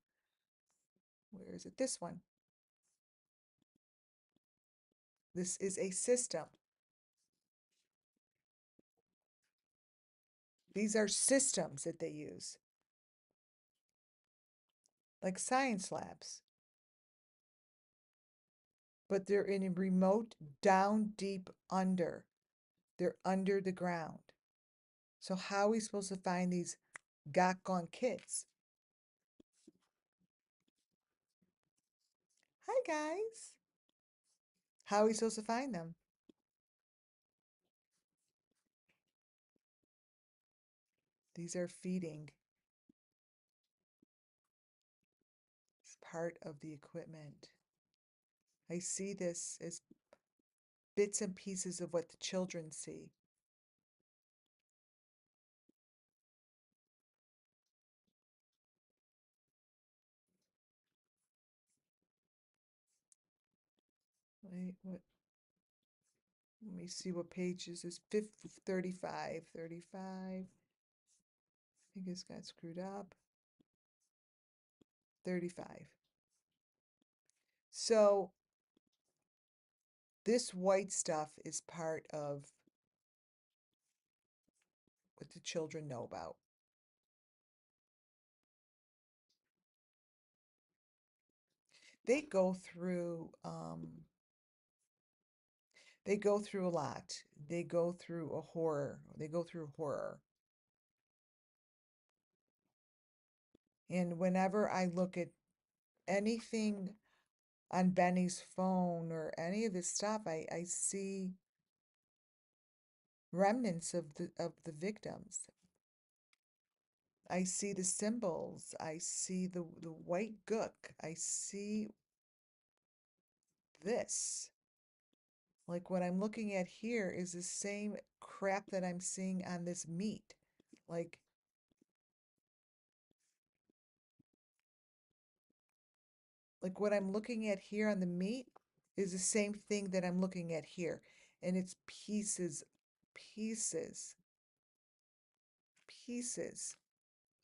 Where is it? This one. This is a system. These are systems that they use, like science labs. But they're in a remote, down deep under. They're under the ground. So how are we supposed to find these got gone kids? Hi, guys. How are we supposed to find them? These are feeding. It's part of the equipment. I see this as bits and pieces of what the children see. Wait, what? Let me see what page is this. 35. 35. I think it's got screwed up. 35. So this white stuff is part of what the children know about. They go through they go through a lot. They go through a horror. They go through horror. And whenever I look at anything on Benny's phone or any of this stuff, I see remnants of the victims. I see the symbols. I see the white gook. I see this. Like what I'm looking at here is the same crap that I'm seeing on this meat. Like like what I'm looking at here on the meat is the same thing that I'm looking at here. And it's pieces, pieces, pieces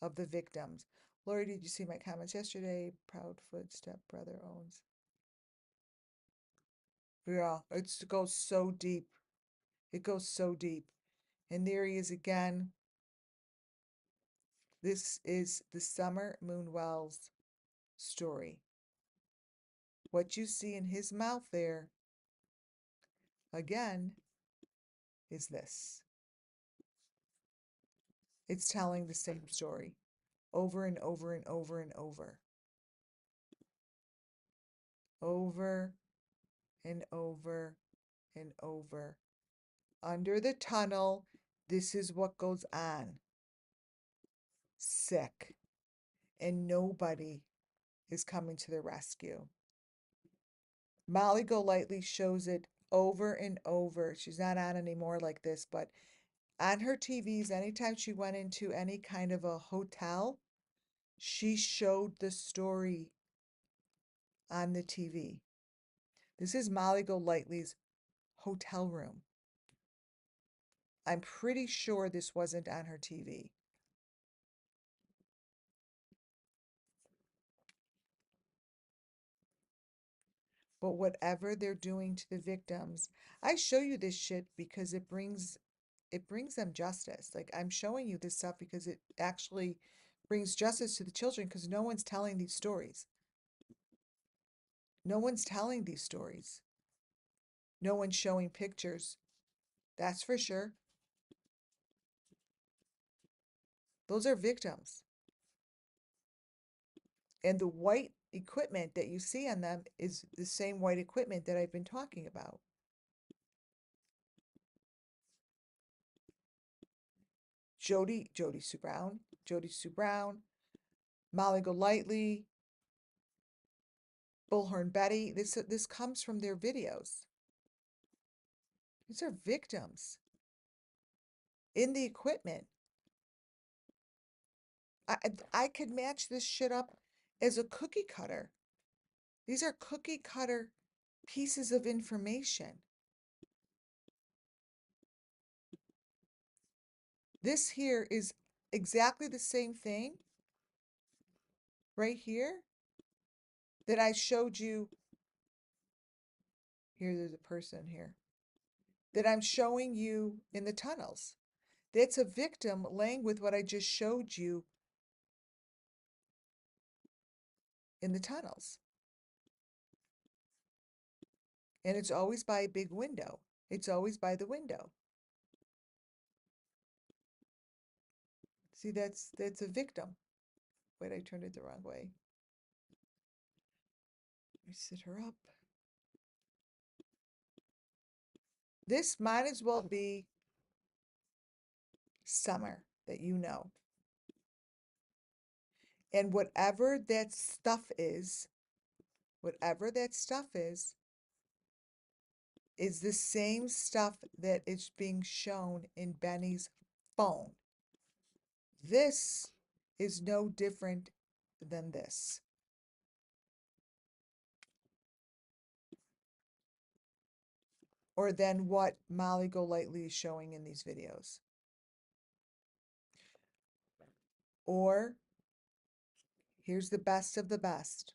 of the victims. Lori, did you see my comments yesterday? Proudfoot stepbrother owns. Yeah, it goes so deep. It goes so deep. And there he is again. This is the Summer Moonwell's story. What you see in his mouth there, again, is this. It's telling the same story over and over and over and over. Over and over and over. Under the tunnel, this is what goes on. Sick. And nobody is coming to the rescue. Molly Golightly shows it over and over. She's not on anymore like this, but on her TVs, anytime she went into any kind of a hotel, she showed the story on the TV. This is Molly Golightly's hotel room. I'm pretty sure this wasn't on her TV. But whatever they're doing to the victims, I show you this shit because it brings them justice. Like I'm showing you this stuff because it actually brings justice to the children because no one's telling these stories. No one's telling these stories. No one's showing pictures. That's for sure. Those are victims. And the white equipment that you see on them is the same white equipment that I've been talking about. Jody Sue Brown, Molly Golightly, Bullhorn Betty. This comes from their videos. These are victims in the equipment. I could match this shit up as a cookie cutter. These are cookie cutter pieces of information. This here is exactly the same thing right here that I showed you. Here, there's a person here that I'm showing you in the tunnels. That's a victim laying with what I just showed you in the tunnels. And it's always by a big window. It's always by the window. See, that's a victim. Wait, I turned it the wrong way. Let me sit her up. This might as well be Summer that you know. And whatever that stuff is the same stuff that is being shown in Benny's phone. This is no different than this. Or than what Molly Golightly is showing in these videos. Or, here's the best of the best.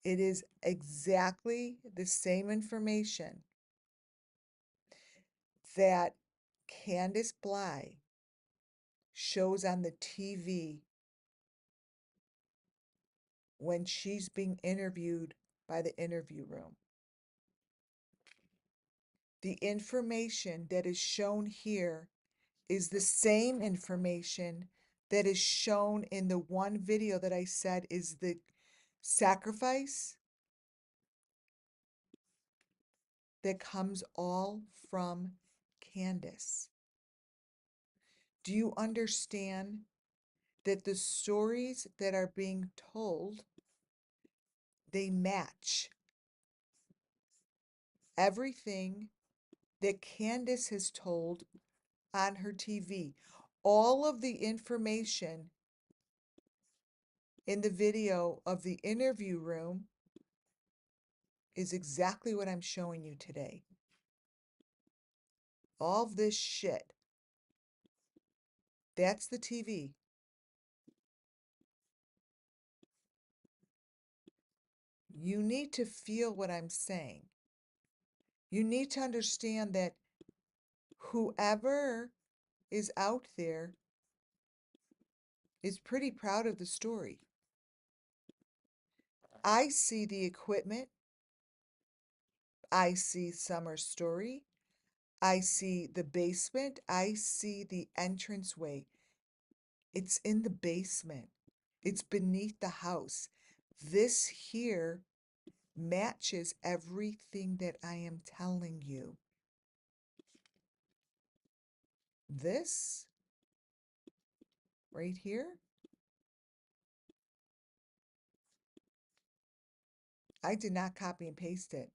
It is exactly the same information that Candace Bly shows on the TV when she's being interviewed by the interview room. The information that is shown here is the same information that is shown in the one video that I said is the sacrifice that comes all from Candace. Do you understand that the stories that are being told, they match? everything that Candace has told on her TV. All of the information in the video of the interview room is exactly what I'm showing you today. All this shit. That's the TV. You need to feel what I'm saying. You need to understand that whoever is out there is pretty proud of the story. I see the equipment. I see Summer's story. I see the basement. I see the entranceway. It's in the basement. It's beneath the house. This here matches everything that I am telling you. This right here, I did not copy and paste it.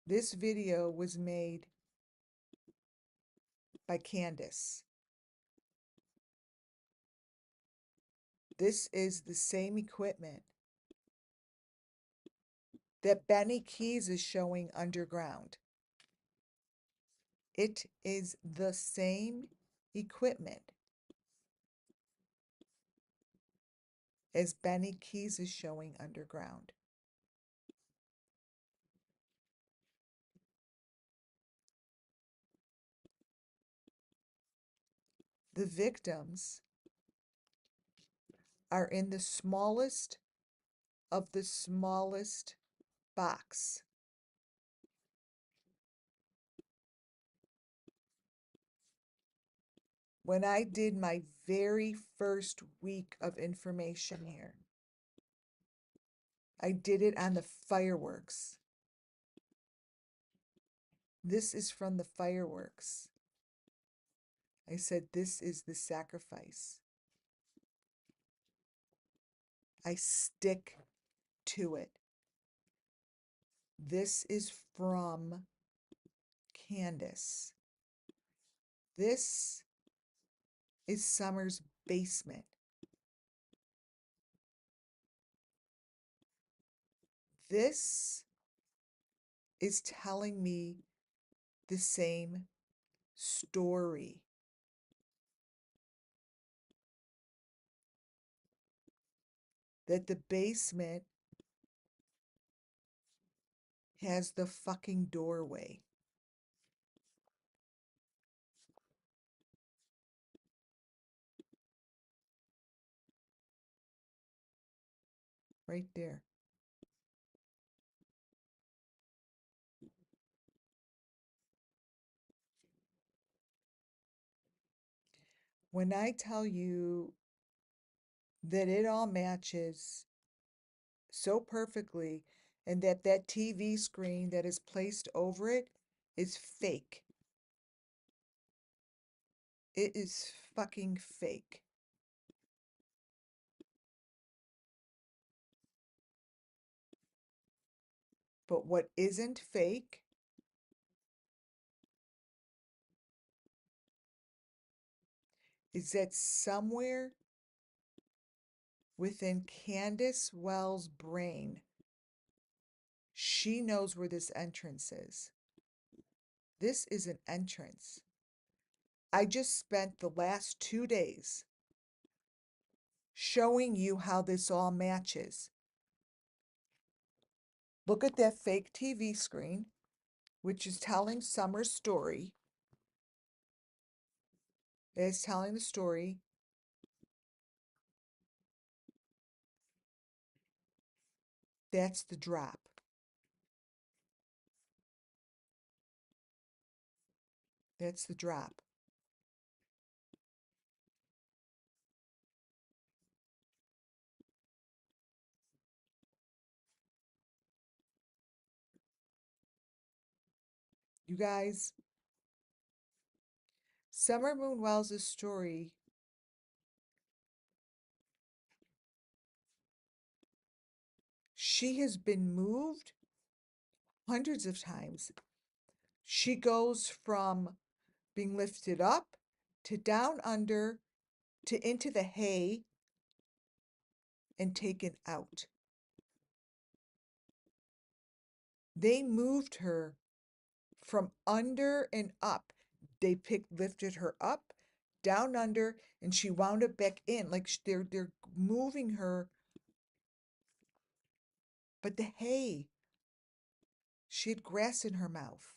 This video was made by Candace. This is the same equipment that Benny Keyz is showing underground. It is the same equipment as Benny Keyz is showing underground. The victims are in the smallest of the smallest box. When I did my very first week of information here, I did it on the fireworks. This is from the fireworks. I said, this is the sacrifice. I stick to it. This is from Candace. This is Summer's basement. This is telling me the same story. That the basement has the fucking doorway. Right there. When I tell you that it all matches so perfectly and that that TV screen that is placed over it is fake. It is fucking fake. But what isn't fake is that somewhere within Candace Wells' brain, she knows where this entrance is. This is an entrance. I just spent the last 2 days showing you how this all matches. Look at that fake TV screen, which is telling Summer's story. It's telling the story. That's the drop. That's the drop. You guys, Summer Moon Wells' story she has been moved hundreds of times. She goes from being lifted up to down under to into the hay and taken out. They moved her from under and up. They lifted her up, down under, and she wound up back in. Like they're moving her. But the hay, she had grass in her mouth.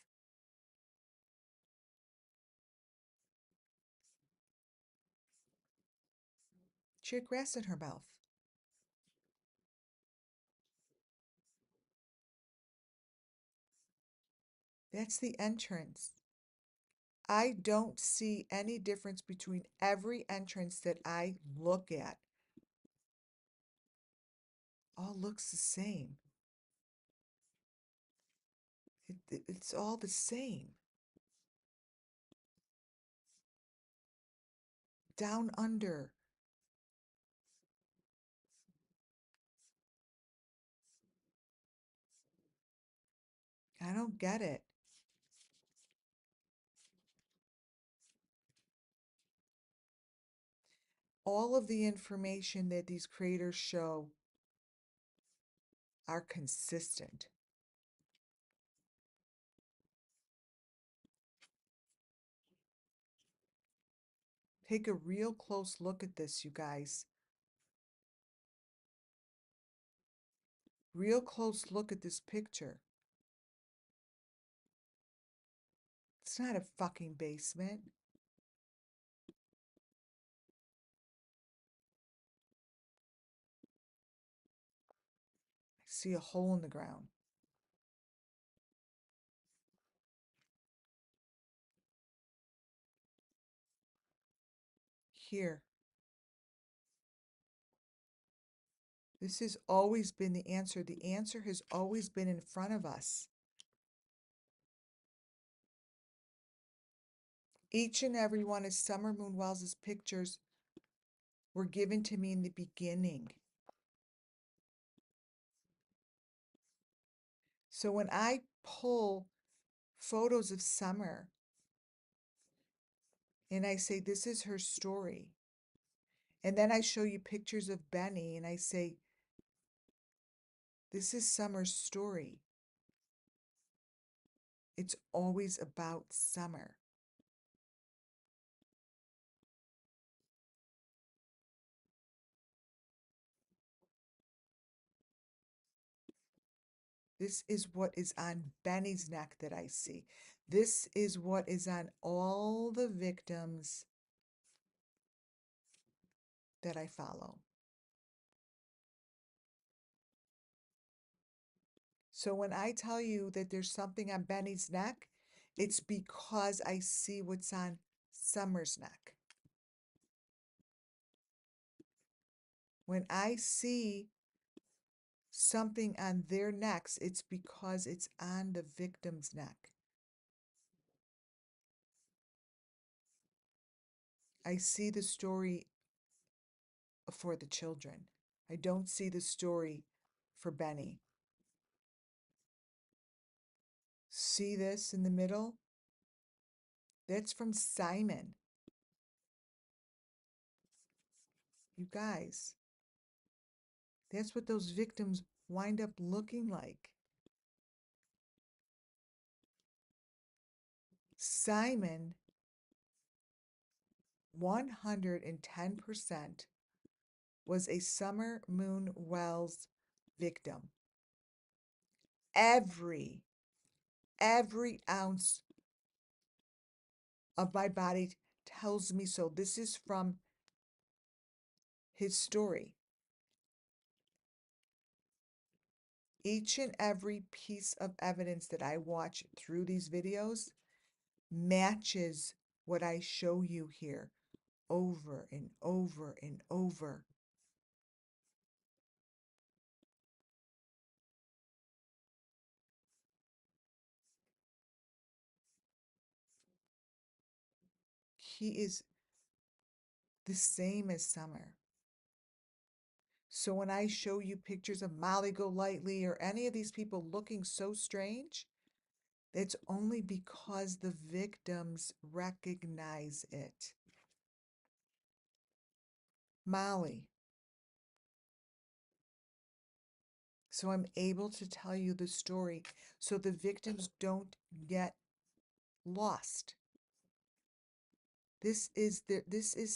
She had grass in her mouth. That's the entrance. I don't see any difference between every entrance that I look at. All looks the same. It's all the same. Down under. I don't get it. All of the information that these creators show are consistent. Take a real close look at this, you guys. Real close look at this picture. It's not a fucking basement. I see a hole in the ground. Here. This has always been the answer. The answer has always been in front of us. Each and every one of Summer Moon Wells' pictures were given to me in the beginning. So when I pull photos of Summer and I say, this is her story, and then I show you pictures of Benny and I say, this is Summer's story. It's always about Summer. This is what is on Benny's neck that I see. This is what is on all the victims that I follow. So when I tell you that there's something on Benny's neck, it's because I see what's on Summer's neck. When I see something on their necks, it's because it's on the victim's neck. I see the story for the children. I don't see the story for Benny. See this in the middle? That's from Simon. You guys, that's what those victims wind up looking like. Simon, 110%, was a Summer Moon Wells victim. Every ounce of my body tells me so. This is from his story. Each and every piece of evidence that I watch through these videos matches what I show you here over and over and over. He is the same as Summer. So when I show you pictures of Molly Golightly or any of these people looking so strange, it's only because the victims recognize it. Molly. So I'm able to tell you the story so the victims don't get lost. This is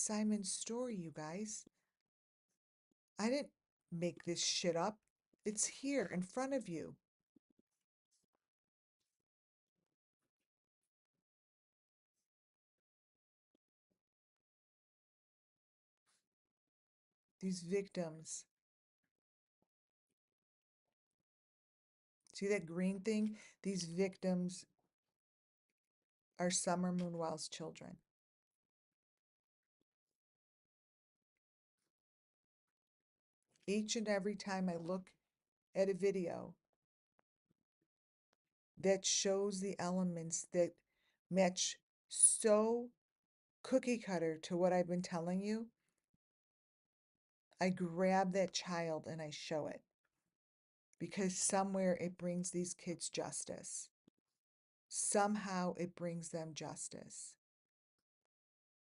Simon's story, you guys. I didn't make this shit up. It's here in front of you. These victims. See that green thing? These victims are Summer Moonwell's children. Each and every time I look at a video that shows the elements that match so cookie cutter to what I've been telling you, I grab that child and I show it because somewhere it brings these kids justice. Somehow it brings them justice.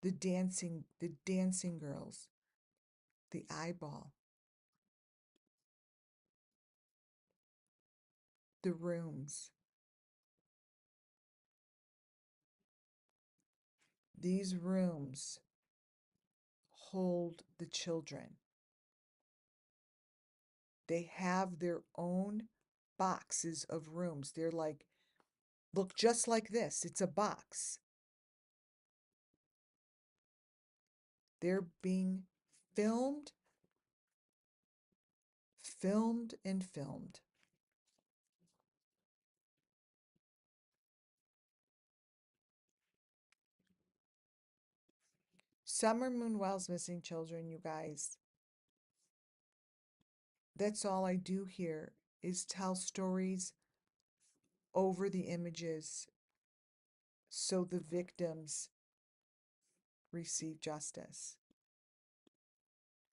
The dancing girls, the eyeball, the rooms. These rooms hold the children. They have their own boxes of rooms. They're like, look just like this. It's a box. They're being filmed, filmed, and filmed. Summer Moonwell's missing children, you guys. That's all I do here is tell stories over the images so the victims receive justice.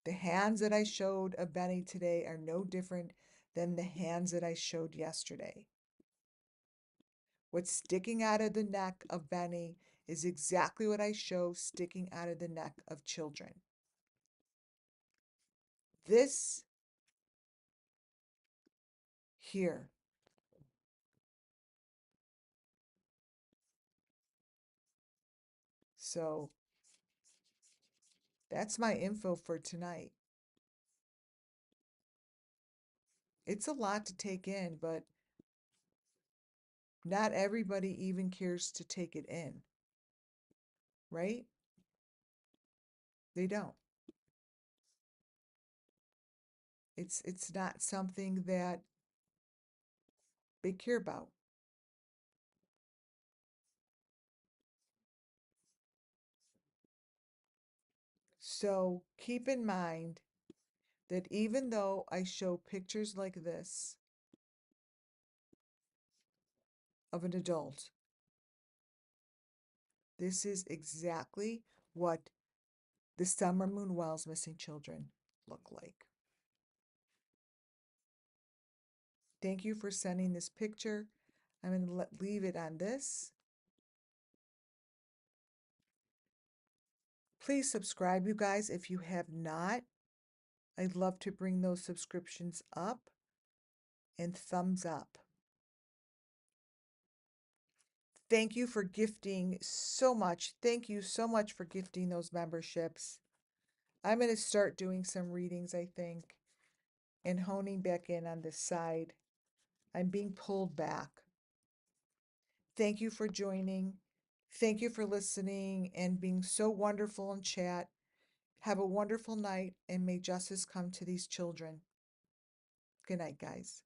The hands that I showed of Benny today are no different than the hands that I showed yesterday. What's sticking out of the neck of Benny is exactly what I show sticking out of the neck of children. This here. So that's my info for tonight. It's a lot to take in, but not everybody even cares to take it in, right? They don't. It's not something that they care about. So keep in mind that even though I show pictures like this of an adult, this is exactly what the Summer Moonwell's missing children look like. Thank you for sending this picture. I'm going to leave it on this. Please subscribe, you guys, if you have not. I'd love to bring those subscriptions up, and thumbs up. Thank you for gifting so much. Thank you so much for gifting those memberships. I'm going to start doing some readings, I think, and honing back in on this side. I'm being pulled back. Thank you for joining. Thank you for listening and being so wonderful in chat. Have a wonderful night, and may justice come to these children. Good night, guys.